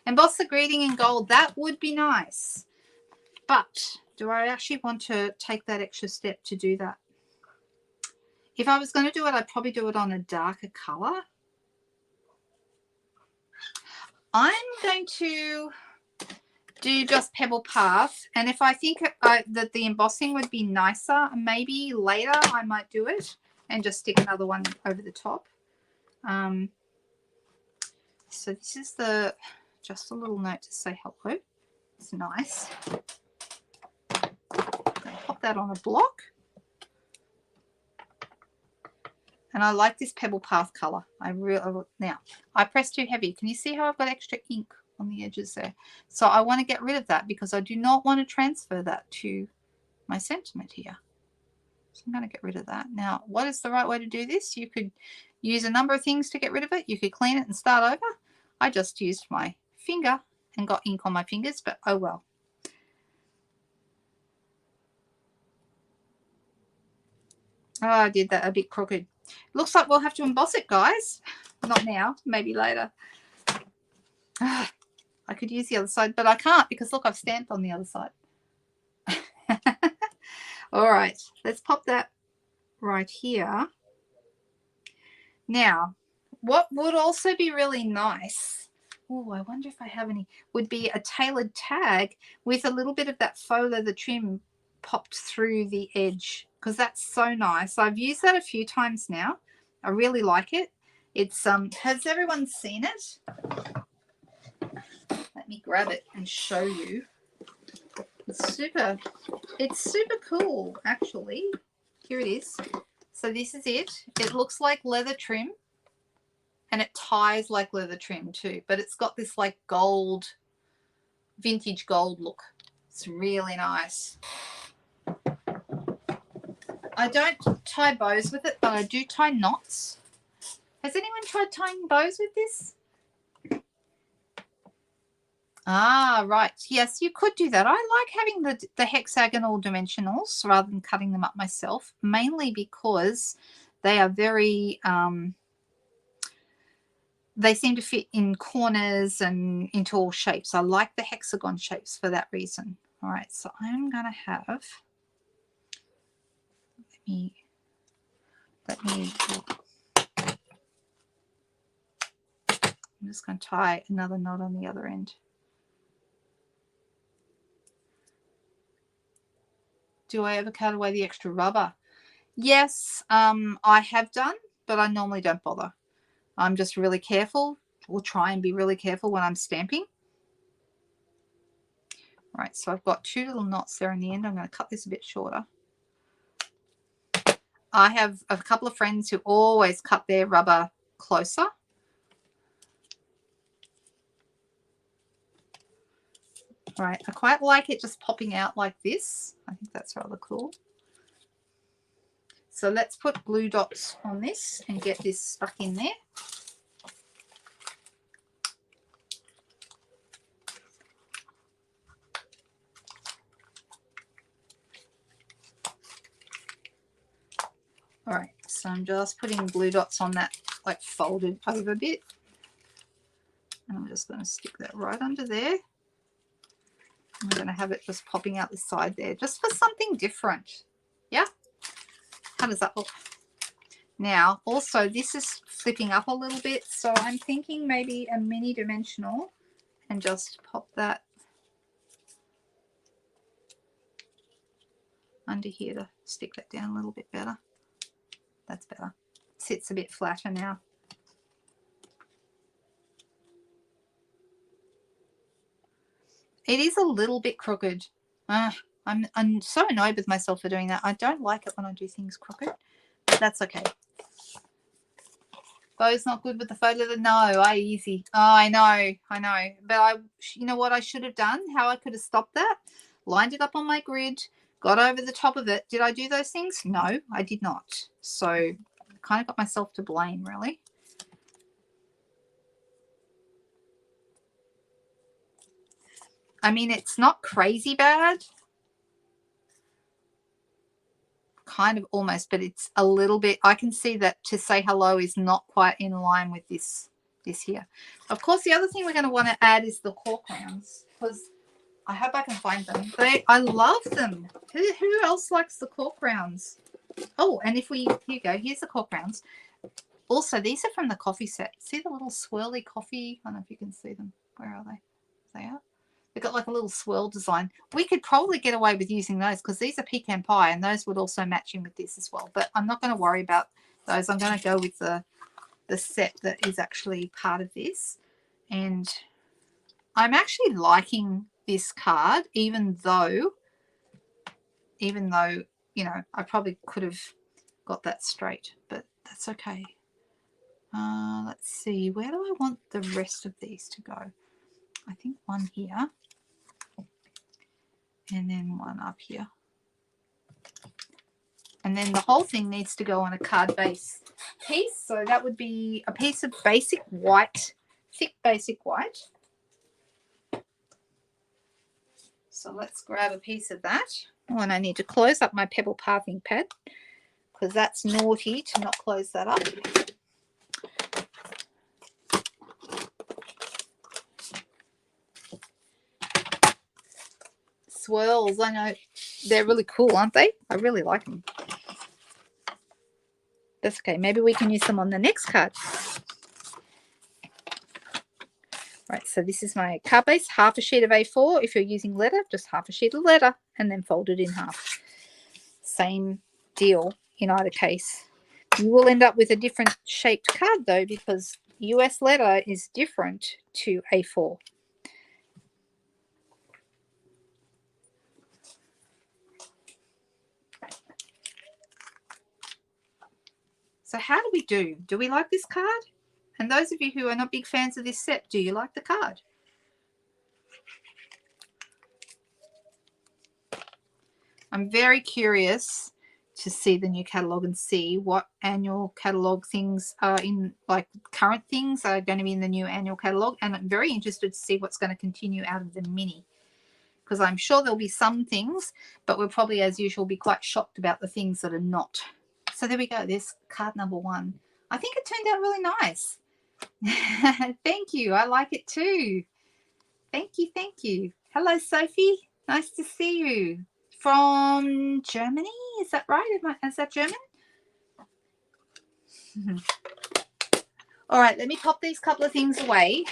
Emboss the greeting in gold. That would be nice. But do I actually want to take that extra step to do that? If I was going to do it, I'd probably do it on a darker color. I'm going to do just Pebble Path, and if I think that the embossing would be nicer, maybe later I might do it and just stick another one over the top. So this is just a little note to say hello. It's nice. Pop that on a block. And I like this Pebble Path color. Now, I pressed too heavy. Can you see how I've got extra ink on the edges there? So I want to get rid of that because I do not want to transfer that to my sentiment here. So I'm going to get rid of that. Now, what is the right way to do this? You could use a number of things to get rid of it. You could clean it and start over. I just used my finger and got ink on my fingers, but oh well. Oh, I did that a bit crooked. Looks like we'll have to emboss it, guys. Not now, maybe later. I could use the other side, but I can't because look, I've stamped on the other side. All right, let's pop that right here. Now, what would also be really nice, oh, I wonder if I have any, would be a tailored tag with a little bit of that faux leather trim popped through the edge, because that's so nice. I've used that a few times now. I really like it. It's has everyone seen it? Let me grab it and show you. It's super cool, actually. Here it is. So this is it. It looks like leather trim, and it ties like leather trim too, but it's got this like gold, vintage gold look. It's really nice. I don't tie bows with it, but I do tie knots. Has anyone tried tying bows with this? Ah, right. Yes, you could do that. I like having the hexagonal dimensionals rather than cutting them up myself, mainly because they are very, they seem to fit in corners and into all shapes. I like the hexagon shapes for that reason. All right, so I'm going to have, let me, I'm just going to tie another knot on the other end. Do I ever cut away the extra rubber? Yes, I have done, but I normally don't bother. I'm just really careful. We'll try and be really careful when I'm stamping. All right, so I've got two little knots there in the end. I'm going to cut this a bit shorter. I have a couple of friends who always cut their rubber closer. All right, I quite like it just popping out like this. I think that's rather cool. So let's put glue dots on this and get this stuck in there. All right, so I'm just putting glue dots on that like folded over bit. And I'm just going to stick that right under there. I'm going to have it just popping out the side there, just for something different. Yeah? How does that look? Now, also, this is flipping up a little bit, so I'm thinking maybe a mini dimensional and just pop that under here to stick that down a little bit better. That's better. Sits a bit flatter now. It is a little bit crooked. I'm so annoyed with myself for doing that. I don't like it when I do things crooked, but that's okay. Bow's not good with the photo. No, easy. Oh, I know. But you know what I should have done? How I could have stopped that? Lined it up on my grid, got over the top of it. Did I do those things? No, I did not. So I kind of got myself to blame, really. I mean, it's not crazy bad. Kind of almost, but it's a little bit. I can see that to say hello is not quite in line with this here. Of course, the other thing we're going to want to add is the cork rounds, because I hope I can find them. I love them. Who else likes the cork rounds? Oh, and if we, here you go, here's the cork rounds. Also, these are from the coffee set. See the little swirly coffee? I don't know if you can see them. Where are they? They are. They've got like a little swirl design. We could probably get away with using those because these are pecan pie and those would also match in with this as well. But I'm not going to worry about those. I'm going to go with the set that is actually part of this. And I'm actually liking this card, even though, you know, I probably could have got that straight, but that's okay. Let's see, where do I want the rest of these to go? I think one here and then one up here. And then the whole thing needs to go on a card base piece. So that would be a piece of basic white, thick basic white. So let's grab a piece of that. Oh, and I need to close up my pebble pathing pad because that's naughty to not close that up. Swirls, I know they're really cool, aren't they? I really like them. That's okay. Maybe we can use them on the next card. Right, so this is my card base, half a sheet of A4. If you're using letter, just half a sheet of letter and then fold it in half. Same deal in either case. You will end up with a different shaped card though, because US letter is different to A4. So how do we do? Do we like this card? And those of you who are not big fans of this set, do you like the card? I'm very curious to see the new catalogue and see what annual catalogue things are in, like current things are going to be in the new annual catalogue. And I'm very interested to see what's going to continue out of the mini, because I'm sure there'll be some things, but we'll probably, as usual, be quite shocked about the things that are not. So there we go. There's card number 1. I think it turned out really nice. Thank you. I like it too. Thank you. Thank you. Hello, Sophie. Nice to see you. From Germany, is that right? Is that German? All right, let me pop these couple of things away.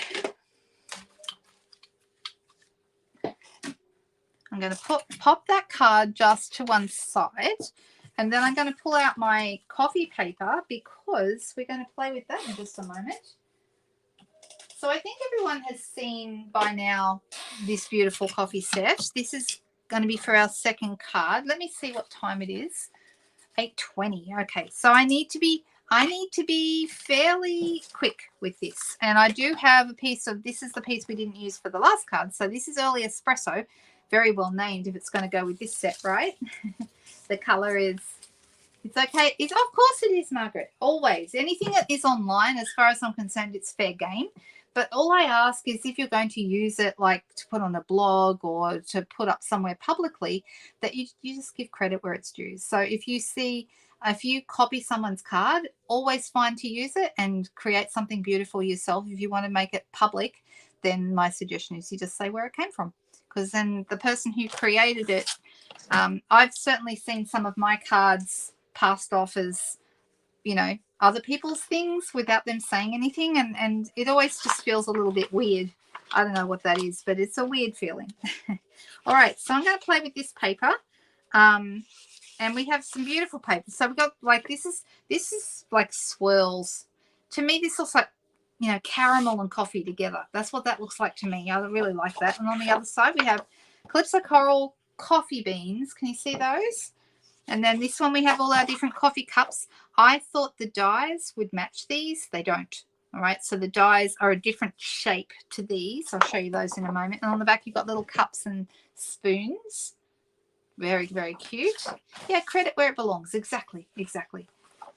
I'm going to pop that card just to one side, and then I'm going to pull out my coffee paper because we're going to play with that in just a moment. So I think everyone has seen by now this beautiful coffee set. This is going to be for our second card. Let me see what time it is. 8:20. Okay, so I need to be fairly quick with this. And I do have a piece of, this is the piece we didn't use for the last card. So this is early espresso, very well named if it's going to go with this set, right? The color is, it's okay. Of course it is, Margaret. Always. Anything that is online, as far as I'm concerned, it's fair game. But all I ask is if you're going to use it like to put on a blog or to put up somewhere publicly, that you just give credit where it's due. So if you copy someone's card, always fine to use it and create something beautiful yourself. If you want to make it public, then my suggestion is you just say where it came from, because then the person who created it, I've certainly seen some of my cards passed off as, you know, other people's things without them saying anything, and it always just feels a little bit weird. I don't know what that is, but it's a weird feeling. All right, so I'm going to play with this paper, and we have some beautiful papers. So we've got like this is like swirls. To me, this looks like, you know, caramel and coffee together. That's what that looks like to me. I really like that. And on the other side, we have Calypso Coral coffee beans. Can you see those? And then this one, we have all our different coffee cups. I thought the dies would match these. They don't. All right, so the dies are a different shape to these. I'll show you those in a moment. And on the back, you've got little cups and spoons. Very, very cute. Yeah, credit where it belongs. Exactly, exactly.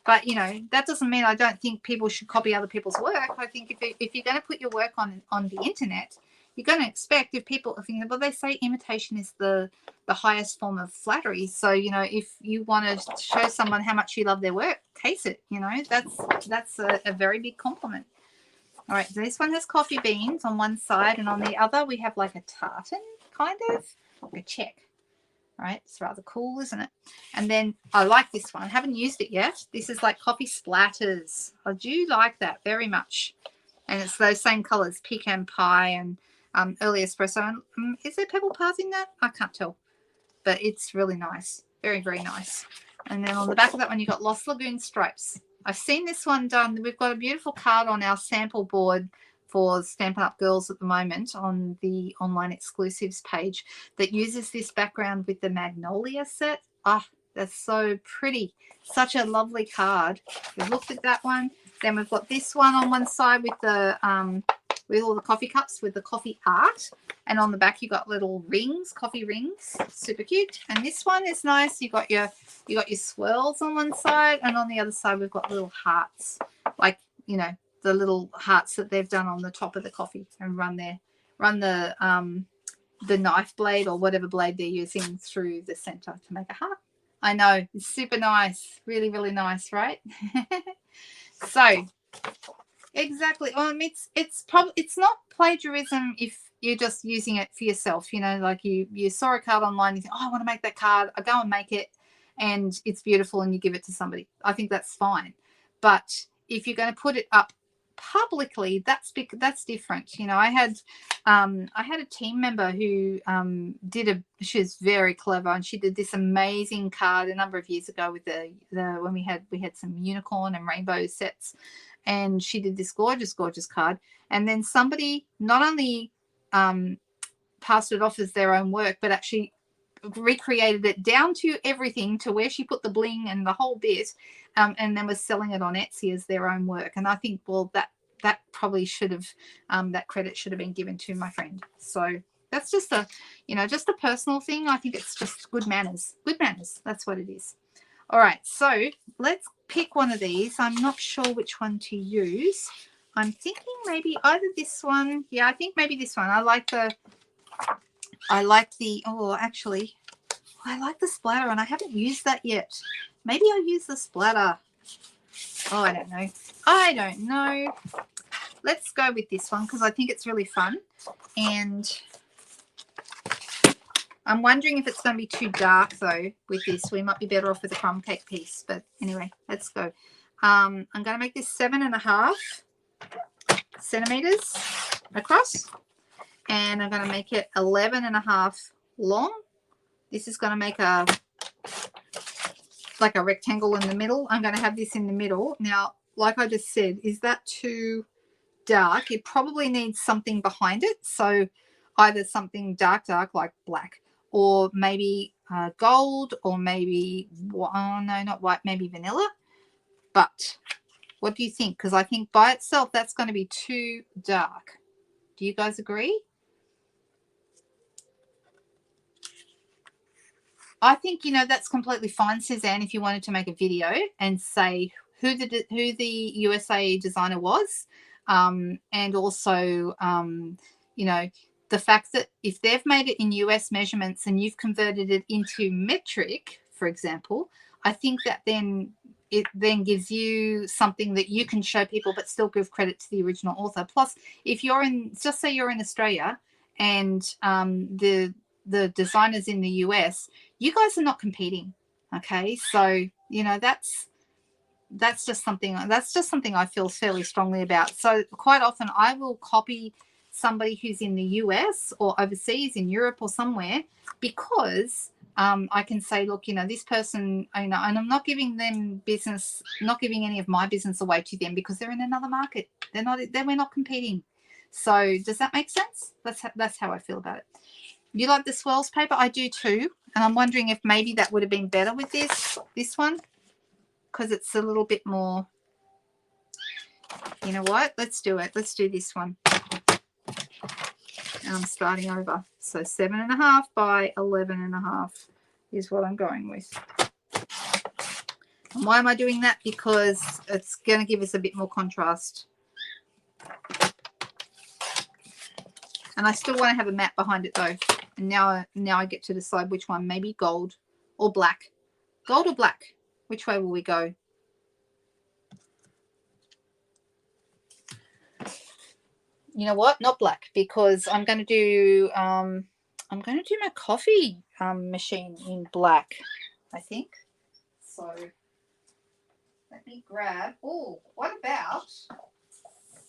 But, you know, that doesn't mean I don't think people should copy other people's work. I think if you're going to put your work on the internet, you're going to expect, if people are thinking, well, they say imitation is the highest form of flattery. So, you know, if you want to show someone how much you love their work, case it, you know, that's a very big compliment. All right, so this one has coffee beans on one side, and on the other we have like a tartan kind of. Like a check. Right, it's rather cool, isn't it? And then I like this one. I haven't used it yet. This is like coffee splatters. I do like that very much. And it's those same colors, pecan pie and early espresso. And is there pebble path in that? I can't tell, but it's really nice. Very, very nice. And then on the back of that one, you've got Lost Lagoon stripes. I've seen this one done. We've got a beautiful card on our sample board for Stampin' Up! Girls at the moment on the online exclusives page that uses this background with the Magnolia set. Ah, that's so pretty. Such a lovely card. We've looked at that one. Then we've got this one on one side with the with all the coffee cups with the coffee art. And on the back, you got little rings, coffee rings. Super cute. And this one is nice. You got your swirls on one side, and on the other side, we've got little hearts, like, you know, the little hearts that they've done on the top of the coffee and run the knife blade or whatever blade they're using through the center to make a heart. I know, it's super nice. Really, really nice, right? So exactly. It's not plagiarism if you're just using it for yourself. You know, like you saw a card online, you think, oh, I want to make that card. I go and make it, and it's beautiful, and you give it to somebody. I think that's fine. But if you're going to put it up publicly, that's different. You know, I had a team member who she's very clever, and she did this amazing card a number of years ago with the when we had some unicorn and rainbow sets, and she did this gorgeous card, and then somebody not only passed it off as their own work, but actually recreated it down to everything, to where she put the bling and the whole bit, and then was selling it on Etsy as their own work. And I think, well, that probably should have that credit should have been given to my friend. So that's just a personal thing. I think it's just good manners. That's what it is. All right, so let's pick one of these. I'm not sure which one to use. I'm thinking maybe either this one. Yeah, I think maybe this one. I like the splatter, and I haven't used that yet. Maybe I'll use the splatter. Oh, I don't know. Let's go with this one because I think it's really fun. And I'm wondering if it's going to be too dark, though, with this. We might be better off with a crumb cake piece. But anyway, let's go. I'm going to make this 7.5 centimeters across. And I'm going to make it 11.5 long. This is going to make like a rectangle in the middle. I'm going to have this in the middle. Now, like I just said, is that too dark? It probably needs something behind it. So either something dark like black, or maybe gold, or maybe, oh no, not white, maybe vanilla. But what do you think? Because I think by itself, that's going to be too dark. Do you guys agree? I think, that's completely fine, Suzanne, if you wanted to make a video and say who the USA designer was, and also, the fact that if they've made it in US measurements and you've converted it into metric, for example, I think that it then gives you something that you can show people but still give credit to the original author. Plus, if just say you're in Australia and the designers in the US, you guys are not competing, okay? So that's just something I feel fairly strongly about. So quite often I will copy somebody who's in the US or overseas in Europe or somewhere, because I can say, look, this person, and I'm not giving them business, not giving any of my business away to them because they're in another market. We're not competing. So does that make sense? That's how I feel about it. You like the swirls paper? I do too. And I'm wondering if maybe that would have been better with this one, because it's a little bit more, you know what? Let's do it. Let's do this one. And I'm starting over. So 7.5 by 11.5 is what I'm going with. And why am I doing that? Because it's going to give us a bit more contrast. And I still want to have a matte behind it though. And now I get to decide which one. Maybe gold or black. Gold or black? Which way will we go? You know what? Not black, because I'm going to do I'm going to do my coffee machine in black, I think. So let me grab, oh, what about,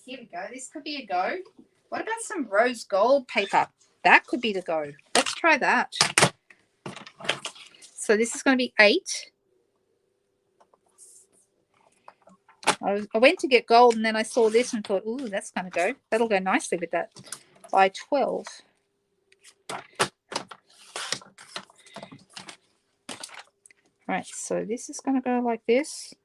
here we go. This could be a go. What about some rose gold paper? That could be the go. Let's try that. So this is going to be 8. I went to get gold and then I saw this and thought, ooh, that's going to go. That'll go nicely with that. By 12. Right, so this is going to go like this.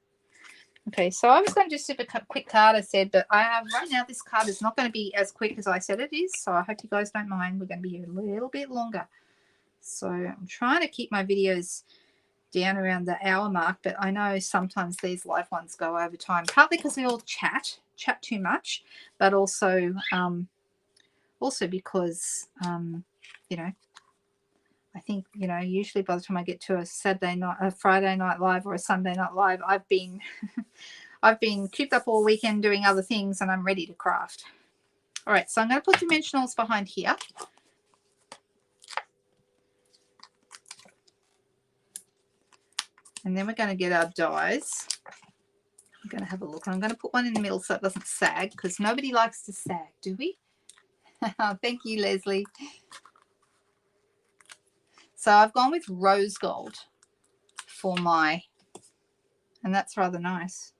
Okay, so I was going to do super quick card, I said, but right now this card is not going to be as quick as I said it is, so I hope you guys don't mind. We're going to be a little bit longer. So I'm trying to keep my videos down around the hour mark, but I know sometimes these live ones go over time, partly because we all chat too much, but also because, you know, I think, you know, usually by the time I get to a Friday night live or a Sunday night live, I've been cooped up all weekend doing other things and I'm ready to craft. All right, so I'm going to put dimensionals behind here. And then we're going to get our dies. I'm going to have a look. I'm going to put one in the middle so it doesn't sag, because nobody likes to sag, do we? Thank you, Leslie. So I've gone with rose gold for my, and that's rather nice.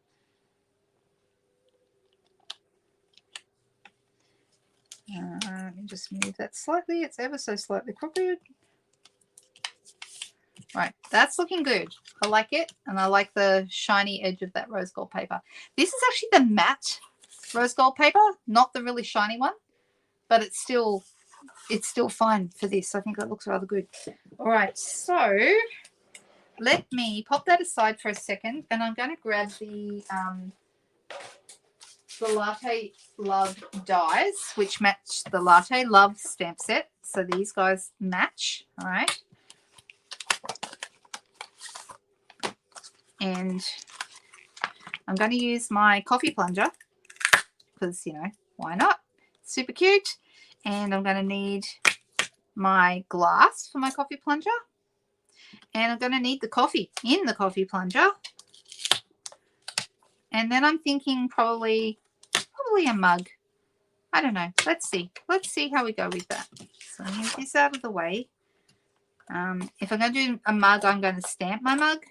Let me just move that slightly. It's ever so slightly crooked. Right, that's looking good. I like it, and I like the shiny edge of that rose gold paper. This is actually the matte rose gold paper, not the really shiny one, but it's still fine for this. I think that looks rather good. All right, so let me pop that aside for a second, and I'm going to grab the Latte Love dies, which match the Latte Love stamp set. So these guys match, all right. And I'm going to use my coffee plunger because, you know, why not? Super cute. And I'm going to need my glass for my coffee plunger. And I'm going to need the coffee in the coffee plunger. And then I'm thinking probably a mug. I don't know. Let's see. Let's see how we go with that. So I'll move this out of the way. If I'm going to do a mug, I'm going to stamp my mug.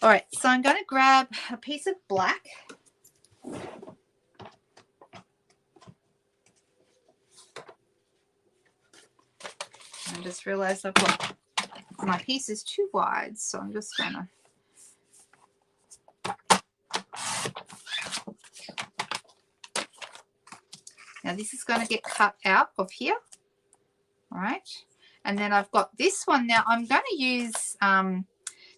All right, so I'm going to grab a piece of black. I just realized I've got my piece is too wide, so I'm just going to. Now this is going to get cut out of here. All right, and then I've got this one. Now I'm going to use,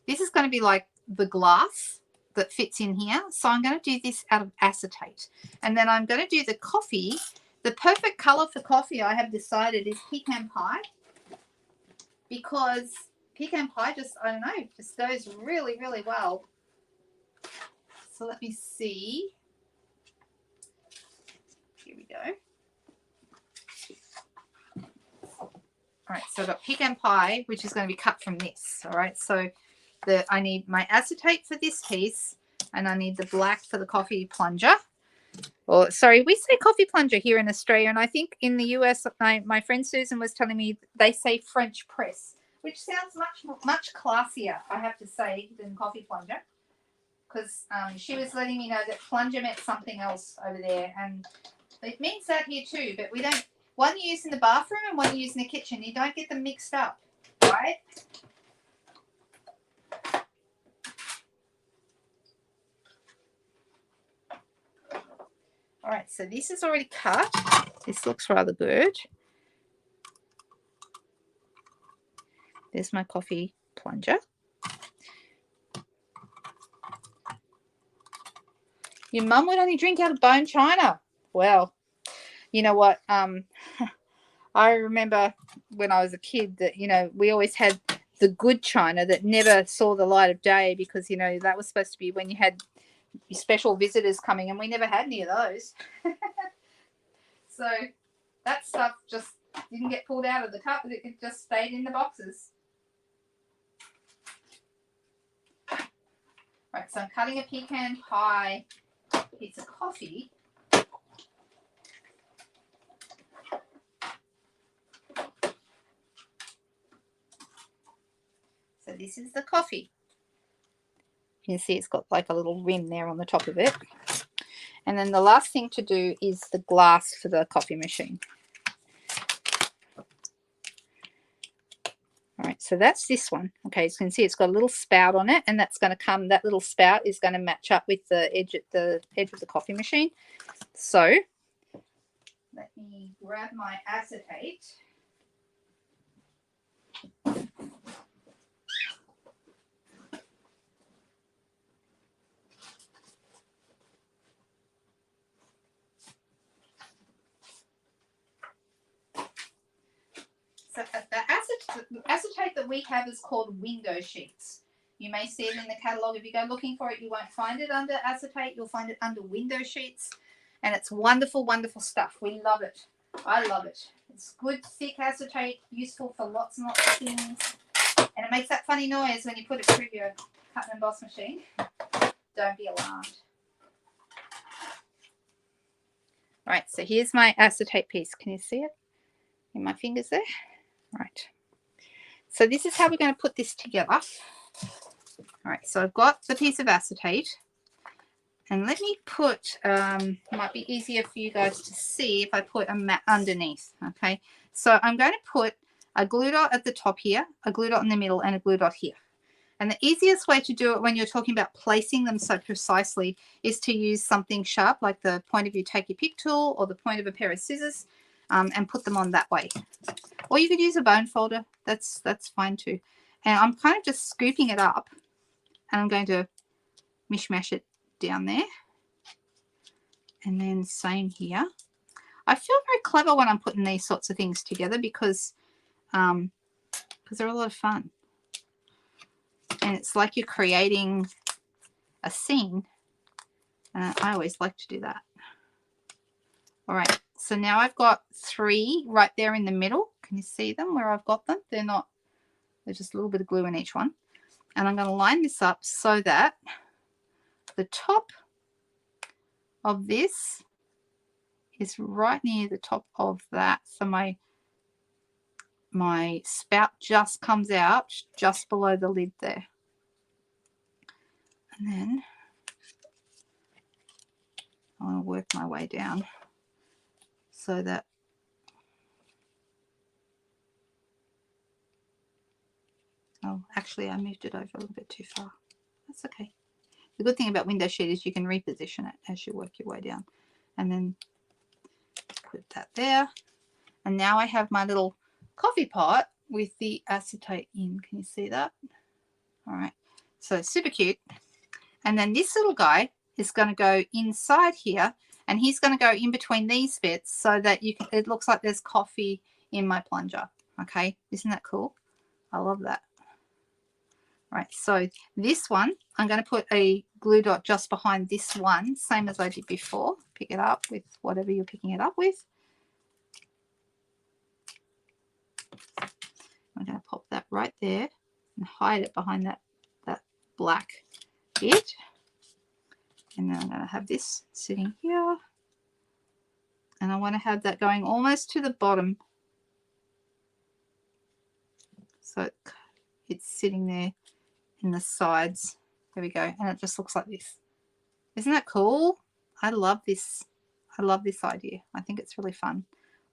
this is going to be like the glass that fits in here. So I'm going to do this out of acetate. And then I'm going to do the coffee. The perfect color for coffee, I have decided, is pecan pie. Because pecan pie just, I don't know, just goes really, really well. So let me see. Here we go. All right, so I've got pecan pie, which is going to be cut from this. All right, so I need my acetate for this piece, and I need the black for the coffee plunger. Or sorry, we say coffee plunger here in Australia, and I think in the US, my friend Susan was telling me they say French press, which sounds much classier, I have to say, than coffee plunger. Because she was letting me know that plunger meant something else over there, and it means that here too, but we don't. One you use in the bathroom and one you use in the kitchen. You don't get them mixed up, right? All right, so this is already cut. This looks rather good. There's my coffee plunger. Your mum would only drink out of bone china. Well, you know what? I remember when I was a kid that, you know, we always had the good china that never saw the light of day because, you know, that was supposed to be when you had special visitors coming, and we never had any of those. So that stuff just Didn't get pulled out of the cup, it just stayed in the boxes. Right, so I'm cutting a pecan pie piece of coffee. So this is the coffee. You can see it's got like a little rim there on the top of it. And then the last thing to do is the glass for the coffee machine. All right, so that's this one. Okay, as you can see, it's got a little spout on it, and that's going to come, that little spout is going to match up with the edge of the coffee machine. So let me grab my acetate. So the acetate that we have is called window sheets. You may see it in the catalogue. If you go looking for it, you won't find it under acetate. You'll find it under window sheets. And it's wonderful, wonderful stuff. We love it. I love it. It's good, thick acetate, useful for lots and lots of things. And it makes that funny noise when you put it through your cut and emboss machine. Don't be alarmed. All right, so here's my acetate piece. Can you see it in my fingers there? Right, so this is how we're going to put this together. All right, so I've got the piece of acetate, and let me put, might be easier for you guys to see if I put a mat underneath. Okay, so I'm going to put a glue dot at the top here, a glue dot in the middle, and a glue dot here. And the easiest way to do it when you're talking about placing them so precisely is to use something sharp, like the point of your take your pick tool or the point of a pair of scissors, and put them on that way. Or you could use a bone folder. That's fine too. And I'm kind of just scooping it up, and I'm going to mishmash it down there. And then same here. I feel very clever when I'm putting these sorts of things together because they're a lot of fun. And it's like you're creating a scene. And I always like to do that. All right. So now I've got 3 right there in the middle. Can you see them where I've got them? They're not, there's just a little bit of glue in each one. And I'm going to line this up so that the top of this is right near the top of that. So my spout just comes out just below the lid there. And then I want to work my way down so that oh, actually I moved it over a little bit too far. That's okay. The good thing about window sheet is you can reposition it as you work your way down. And then put that there. And now I have my little coffee pot with the acetate in. Can you see that? All right. So super cute. And then this little guy is going to go inside here, and he's going to go in between these bits so that you can, it looks like there's coffee in my plunger. Okay, isn't that cool? I love that. Right, so this one, I'm going to put a glue dot just behind this one, same as I did before. Pick it up with whatever you're picking it up with. I'm going to pop that right there and hide it behind that black bit. And then I'm going to have this sitting here. And I want to have that going almost to the bottom. So it's sitting there in the sides. There we go. And it just looks like this. Isn't that cool? I love this. I love this idea. I think it's really fun.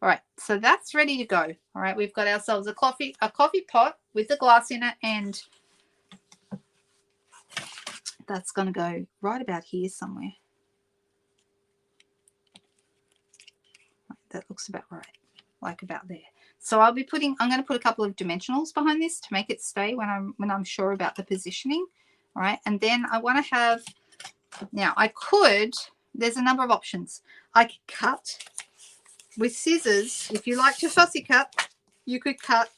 All right, so that's ready to go. All right, we've got ourselves a coffee pot with the glass in it, and that's going to go right about here somewhere. That looks about right, like about there. So I'm going to put a couple of dimensionals behind this to make it stay when I'm sure about the positioning. All right, and then I want to have, now there's a number of options. I could cut with scissors. If you like to fussy cut, you could cut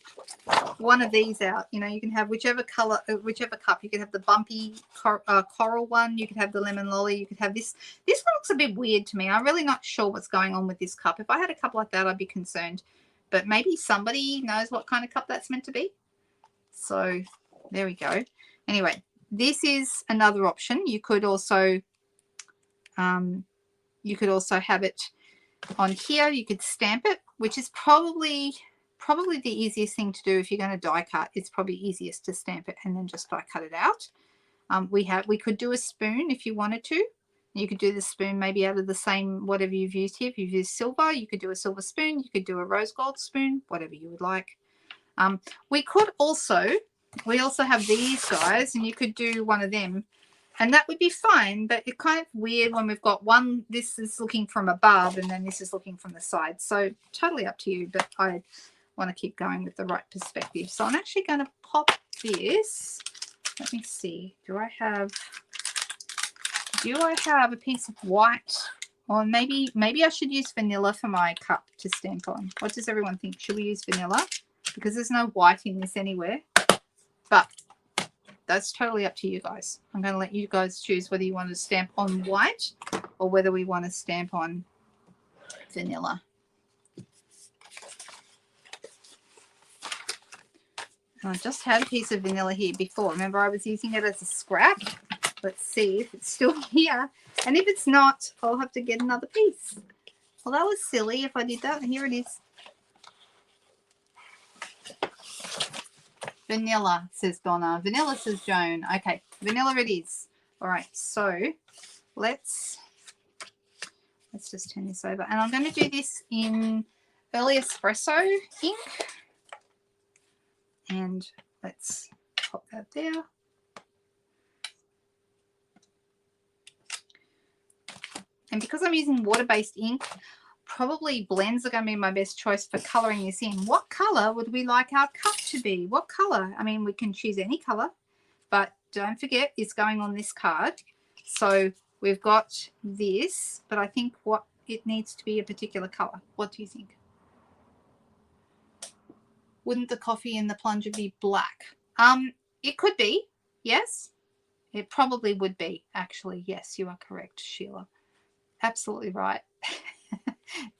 one of these out. You know, you can have whichever color, whichever cup. You could have the bumpy coral one. You could have the lemon lolly. You could have this. This one looks a bit weird to me. I'm really not sure what's going on with this cup. If I had a cup like that, I'd be concerned. but maybe somebody knows what kind of cup that's meant to be. So there we go. Anyway, this is another option. You could also have it on here. You could stamp it, which is probably the easiest thing to do if you're going to die cut. It's probably easiest to stamp it and then just die cut it out. We could do a spoon if you wanted to. You could do the spoon maybe out of the same whatever you've used here. If you've used silver, you could do a silver spoon. You could do a rose gold spoon, whatever you would like. We also have these guys, and you could do one of them, and that would be fine, but it's kind of weird when we've got one, this is looking from above and then this is looking from the side. So totally up to you, but I want to keep going with the right perspective. So I'm actually going to pop this. Let me see. Do I have a piece of white? Or maybe I should use vanilla for my cup to stamp on. What does everyone think? Should we use vanilla? Because there's no white in this anywhere. But that's totally up to you guys. I'm going to let you guys choose whether you want to stamp on white or whether we want to stamp on vanilla. And I just had a piece of vanilla here before. Remember, I was using it as a scrap. Let's see if it's still here. And if it's not, I'll have to get another piece. Well, that was silly if I did that. Here it is. Vanilla, says Donna. Vanilla, says Joan. Okay, vanilla it is. All right, so let's just turn this over. And I'm going to do this in early espresso ink. And let's pop that there. And because I'm using water-based ink, probably blends are going to be my best choice for colouring this in. What colour would we like our cup to be? What colour? I mean, we can choose any colour, but don't forget it's going on this card. So we've got this, but I think what it needs to be a particular colour. What do you think? Wouldn't the coffee in the plunger be black? It could be, yes. It probably would be, actually. Yes, you are correct, Sheila. Absolutely right.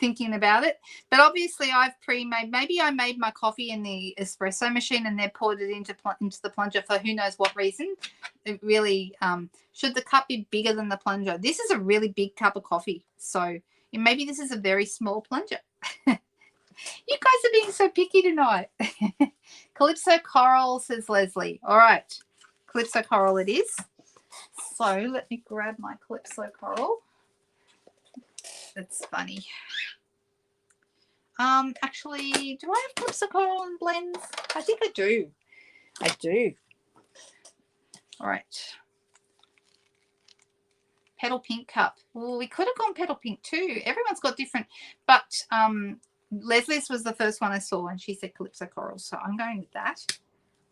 Thinking about it, but obviously I've pre-made, maybe I made my coffee in the espresso machine and then poured it into the plunger for who knows what reason. It really should the cup be bigger than the plunger? This is a really big cup of coffee, so maybe this is a very small plunger. You guys are being so picky tonight. Calypso Coral, says Leslie. All right, Calypso Coral it is. So let me grab my Calypso Coral. That's funny. Actually, do I have Calypso Coral and blends? I think I do. I do. All right. Petal Pink cup. Well, we could have gone Petal Pink too. Everyone's got different, but Leslie's was the first one I saw and she said Calypso Coral, so I'm going with that.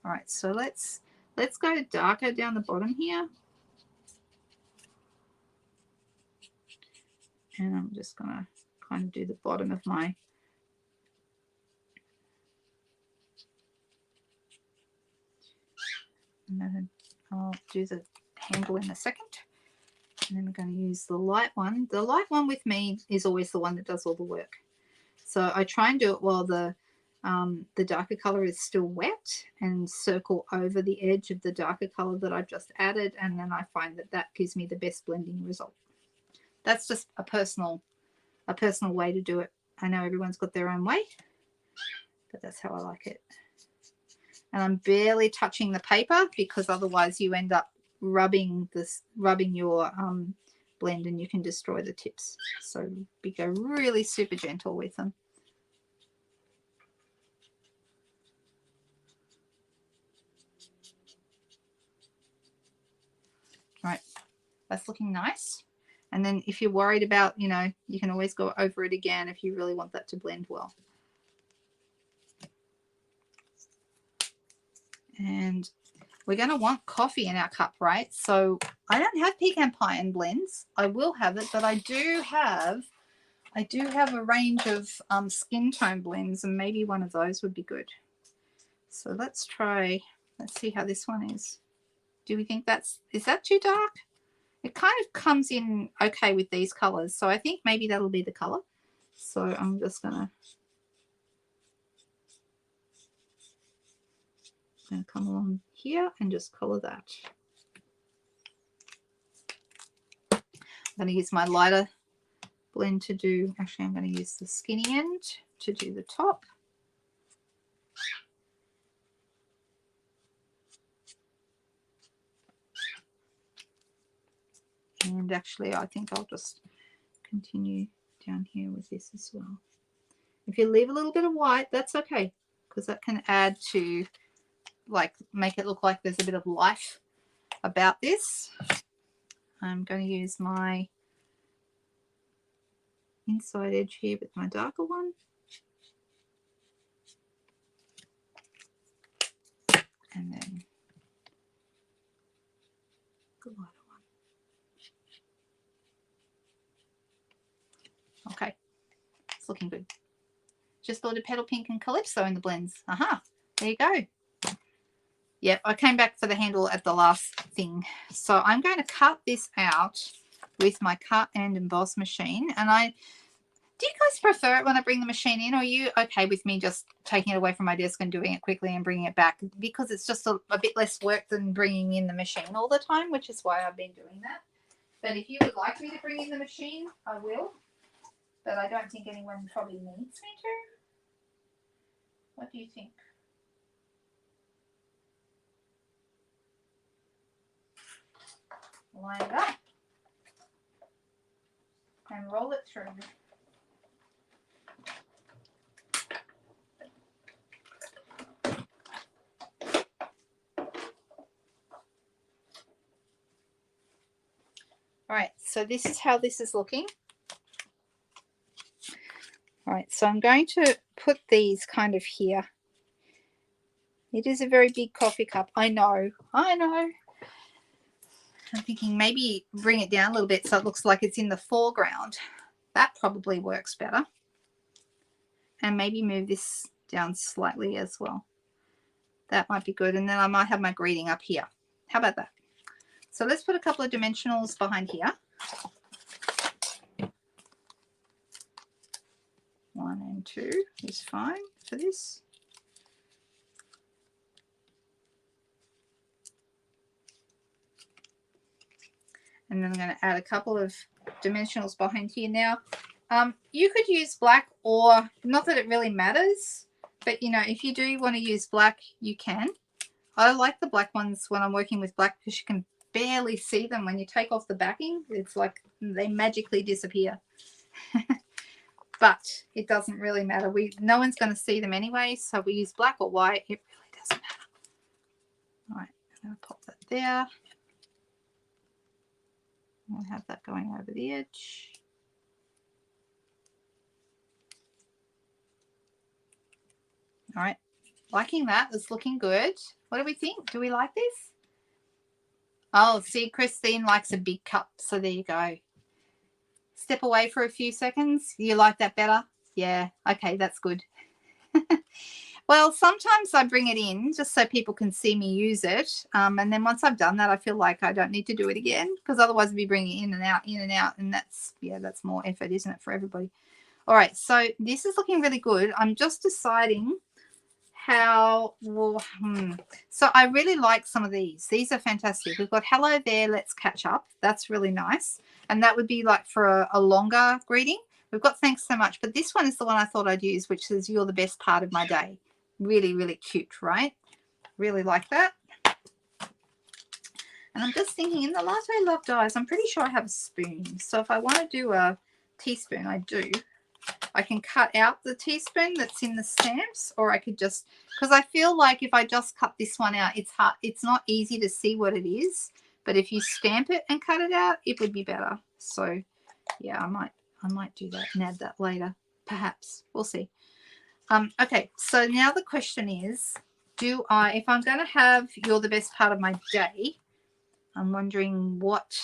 All right, so let's go darker down the bottom here. And I'm just going to kind of do the bottom of my and then I'll do the handle in a second. And then we're going to use the light one. The light one with me is always the one that does all the work. So I try and do it while the darker color is still wet and circle over the edge of the darker color that I've just added. And then I find that gives me the best blending result. That's just a personal way to do it. I know everyone's got their own way, but that's how I like it. And I'm barely touching the paper because otherwise you end up rubbing your blend and you can destroy the tips. So we go really super gentle with them. Right, that's looking nice. And then if you're worried about, you can always go over it again if you really want that to blend well. And we're going to want coffee in our cup, right? So I don't have pecan pie and blends. I will have it, but I do have a range of skin tone blends, and maybe one of those would be good. So let's see how this one is. Do we think is that too dark? It kind of comes in okay with these colors, so I think maybe that'll be the color. So I'm just gonna I'm going to come along here and just color that. I'm going to use my lighter blend to do, actually I'm going to use the skinny end to do the top. And actually I think I'll just continue down here with this as well. If you leave a little bit of white, that's okay, because that can add to, like, make it look like there's a bit of life about this. I'm going to use my inside edge here with my darker one. And then the lighter one. Okay, it's looking good. Just thought of Petal Pink and Calypso in the blends. Aha, there you go. Yep, I came back for the handle at the last thing. So I'm going to cut this out with my cut and emboss machine. And do you guys prefer it when I bring the machine in, or are you okay with me just taking it away from my desk and doing it quickly and bringing it back? Because it's just a bit less work than bringing in the machine all the time, which is why I've been doing that. But if you would like me to bring in the machine, I will. But I don't think anyone probably needs me to. What do you think? Line it up and roll it through. All right, so this is how this is looking. All right, so I'm going to put these kind of here. It is a very big coffee cup. I know. I'm thinking maybe bring it down a little bit so it looks like it's in the foreground. That probably works better. And maybe move this down slightly as well. That might be good. And then I might have my greeting up here. How about that? So let's put a couple of dimensionals behind here. 1 and 2 is fine for this. And then I'm going to add a couple of dimensionals behind here. Now, you could use black, or not that it really matters, but you know, if you do want to use black, you can. I like the black ones when I'm working with black because you can barely see them. When you take off the backing, it's like they magically disappear. But it doesn't really matter. No one's going to see them anyway, so we use black or white. It really doesn't matter. All right, I'm going to pop that there. We'll have that going over the edge. All right, liking that. It's looking good. What do we think? Do we like this? Oh, see, Christine likes a big cup, so there you go. Step away for a few seconds. You like that better? Yeah, okay, that's good. Well, sometimes I bring it in just so people can see me use it. And then once I've done that, I feel like I don't need to do it again, because otherwise I'd be bringing it in and out. And that's, yeah, that's more effort, isn't it, for everybody? All right, so this is looking really good. I'm just deciding how, well, so I really like some of these. These are fantastic. We've got hello there, let's catch up. That's really nice. And that would be like for a longer greeting. We've got thanks so much, but this one is the one I thought I'd use, which is you're the best part of my day. Really, really cute, right? Really like that. And I'm just thinking, in the Latte Love dies, I'm pretty sure I have a spoon. So if I want to do a teaspoon, I do. I can cut out the teaspoon that's in the stamps, or I could just, because I feel like if I just cut this one out, it's hard. It's not easy to see what it is. But if you stamp it and cut it out, it would be better. So yeah, I might do that and add that later, perhaps. We'll see. Okay, so now the question is, if I'm going to have you're the best part of my day, I'm wondering what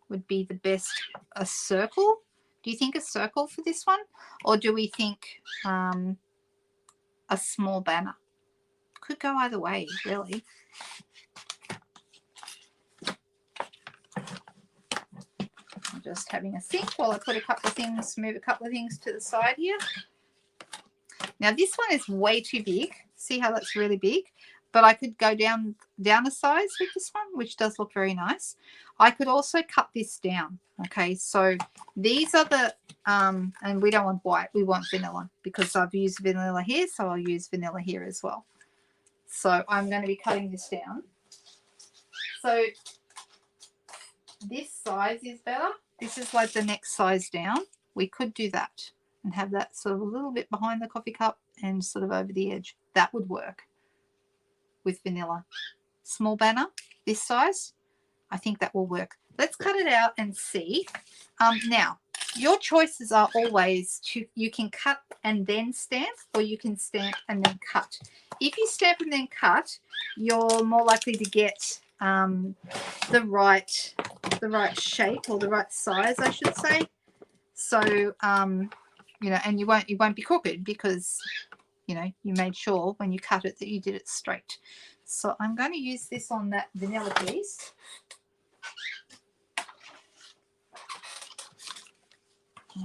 would be the best, a circle? Do you think a circle for this one? Or do we think a small banner? Could go either way, really. I'm just having a think while I put a couple of things, move a couple of things to the side here. Now this one is way too big. See how that's really big? but I could go down a size with this one, which does look very nice. I could also cut this down. Okay, so these are the and we don't want white, we want vanilla, because I've used vanilla here, so I'll use vanilla here as well. So I'm going to be cutting this down. So this size is better. This is like the next size down. We could do that and have that sort of a little bit behind the coffee cup and sort of over the edge. That would work with vanilla. Small banner, this size, I think that will work. Let's cut it out and see. Now, your choices are always you can cut and then stamp, or you can stamp and then cut. If you stamp and then cut, you're more likely to get the right shape, or the right size, I should say. So you know, and you won't be crooked, because you know you made sure when you cut it that you did it straight. So I'm going to use this on that vanilla piece.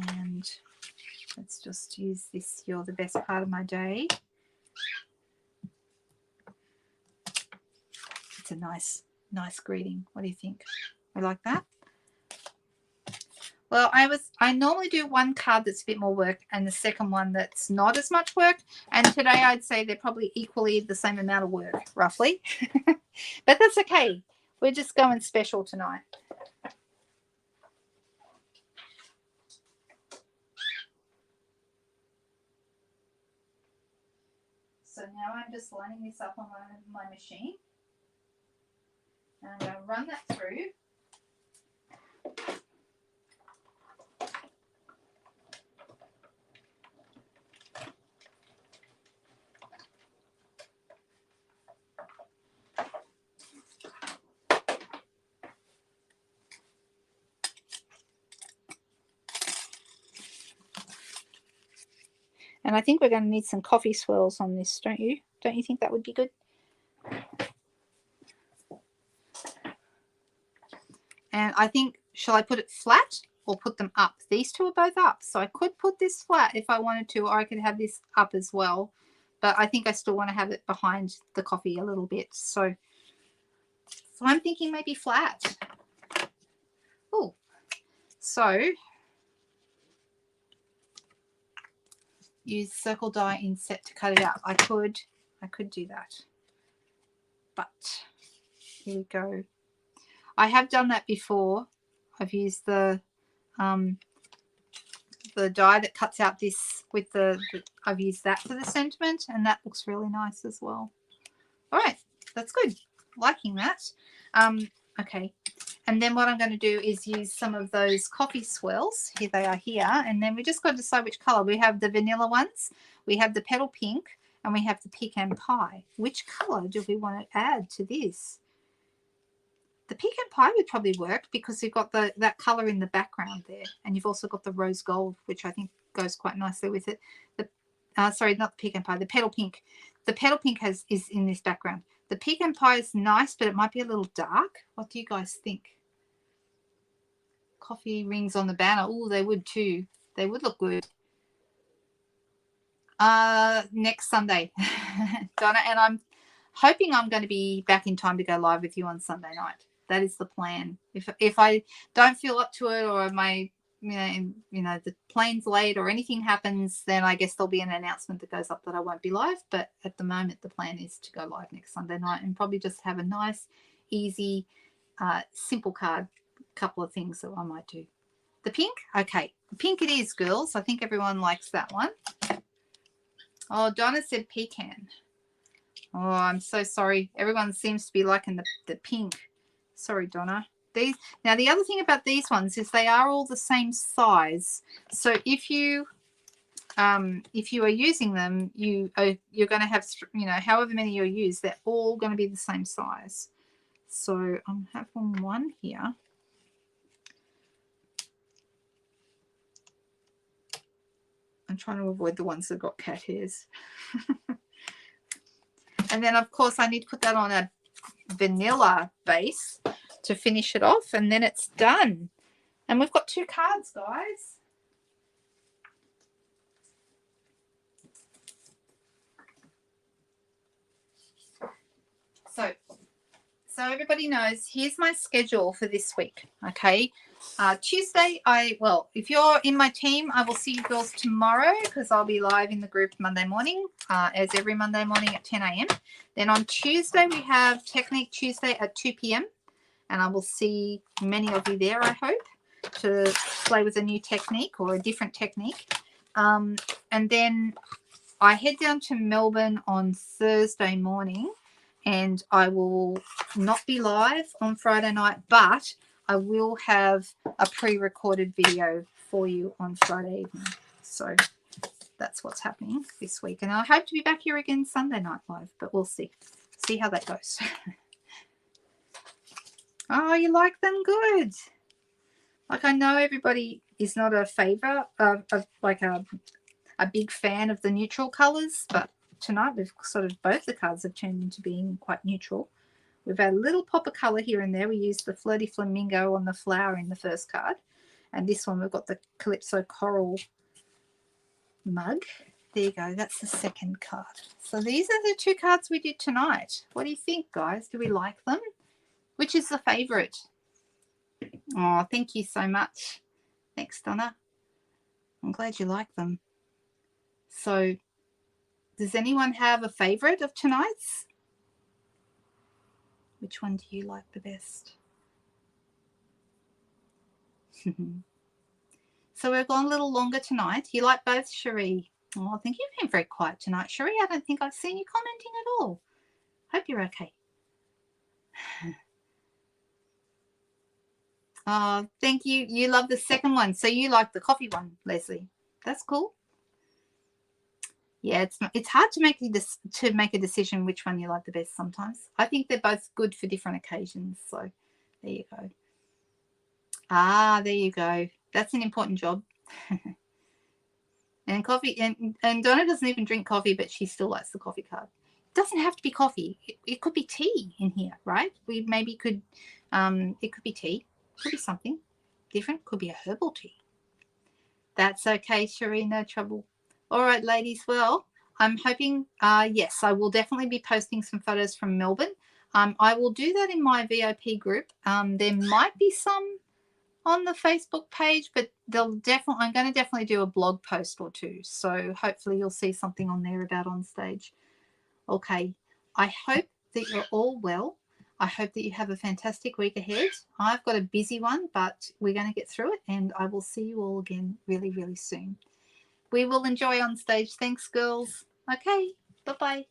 And let's just use this. You're the best part of my day. It's a nice greeting. What do you think? I like that. Well, I normally do one card that's a bit more work and the second one that's not as much work. And today I'd say they're probably equally the same amount of work, roughly. But that's okay. We're just going special tonight. So now I'm just lining this up on my machine. And I'm going to run that through. And I think we're going to need some coffee swirls on this, don't you? Don't you think that would be good? And I think, shall I put it flat or put them up? These two are both up. So I could put this flat if I wanted to, or I could have this up as well. But I think I still want to have it behind the coffee a little bit. So I'm thinking maybe flat. Oh, so use circle die inset to cut it out. I could do that. But here we go. I have done that before. I've used the die that cuts out this with I've used that for the sentiment, and that looks really nice as well. All right, that's good. Liking that. Okay, and then what I'm going to do is use some of those coffee swirls. Here they are here, and then we just got to decide which color. We have the vanilla ones, we have the petal pink, and we have the pecan pie. Which color do we want to add to this? The pecan pie would probably work because you've got that color in the background there, and you've also got the rose gold, which I think goes quite nicely with it. Sorry, not the pecan pie, the petal pink. The petal pink is in this background. The pecan pie is nice, but it might be a little dark. What do you guys think? Coffee rings on the banner. Oh, they would too. They would look good. Next Sunday, Donna, and I'm hoping I'm going to be back in time to go live with you on Sunday night. That is the plan. If I don't feel up to it, or my the plane's late or anything happens, then I guess there'll be an announcement that goes up that I won't be live. But at the moment, the plan is to go live next Sunday night and probably just have a nice, easy, simple card. Couple of things that I might do. The pink, okay, the pink it is, girls. I think everyone likes that one. Oh, Donna said pecan. Oh, I'm so sorry. Everyone seems to be liking the pink. Sorry, Donna. Now, the other thing about these ones is they are all the same size. So if you are using them, you're going to have, however many you use, they're all going to be the same size. So I'm having one here. I'm trying to avoid the ones that got cat hairs. And then, of course, I need to put that on a vanilla base to finish it off, and then it's done. And we've got 2 cards, guys. So everybody knows, here's my schedule for this week, okay? Tuesday, if you're in my team, I will see you girls tomorrow because I'll be live in the group Monday morning, as every Monday morning at 10 a.m. Then on Tuesday, we have Technique Tuesday at 2 p.m. And I will see many of you there, I hope, to play with a new technique or a different technique. And then I head down to Melbourne on Thursday morning, and I will not be live on Friday night, but I will have a pre-recorded video for you on Friday evening. So that's what's happening this week. And I hope to be back here again Sunday night live, but we'll see. See how that goes. Oh, you like them? Good. Like, I know everybody is not a favourite of like a big fan of the neutral colours, but tonight we've sort of, both the cards have turned into being quite neutral. We've had a little pop of colour here and there. We used the Flirty Flamingo on the flower in the first card. And this one we've got the Calypso Coral mug. There you go. That's the second card. So these are the two cards we did tonight. What do you think, guys? Do we like them? Which is the favourite? Oh, thank you so much. Thanks, Donna. I'm glad you like them. So does anyone have a favourite of tonight's? Which one do you like the best? So we've gone a little longer tonight. You like both, Cherie? Oh, I think you've been very quiet tonight, Cherie. I don't think I've seen you commenting at all. Hope you're okay. Oh, thank you. You love the second one. So you like the coffee one, Leslie. That's cool. Yeah, it's hard to make a decision which one you like the best sometimes. I think they're both good for different occasions. So there you go. Ah, there you go. That's an important job. And coffee, and Donna doesn't even drink coffee, but she still likes the coffee card. It doesn't have to be coffee. It could be tea in here, right? We maybe could, it could be tea. Could be something different. Could be a herbal tea. That's okay, Cherie, no trouble. All right, ladies. Well, I'm hoping, yes, I will definitely be posting some photos from Melbourne. I will do that in my VIP group. There might be some on the Facebook page, but I'm going to definitely do a blog post or two. So hopefully you'll see something on there about on stage. Okay. I hope that you're all well. I hope that you have a fantastic week ahead. I've got a busy one, but we're going to get through it, and I will see you all again really, really soon. We will enjoy on stage. Thanks, girls. Okay. Bye-bye.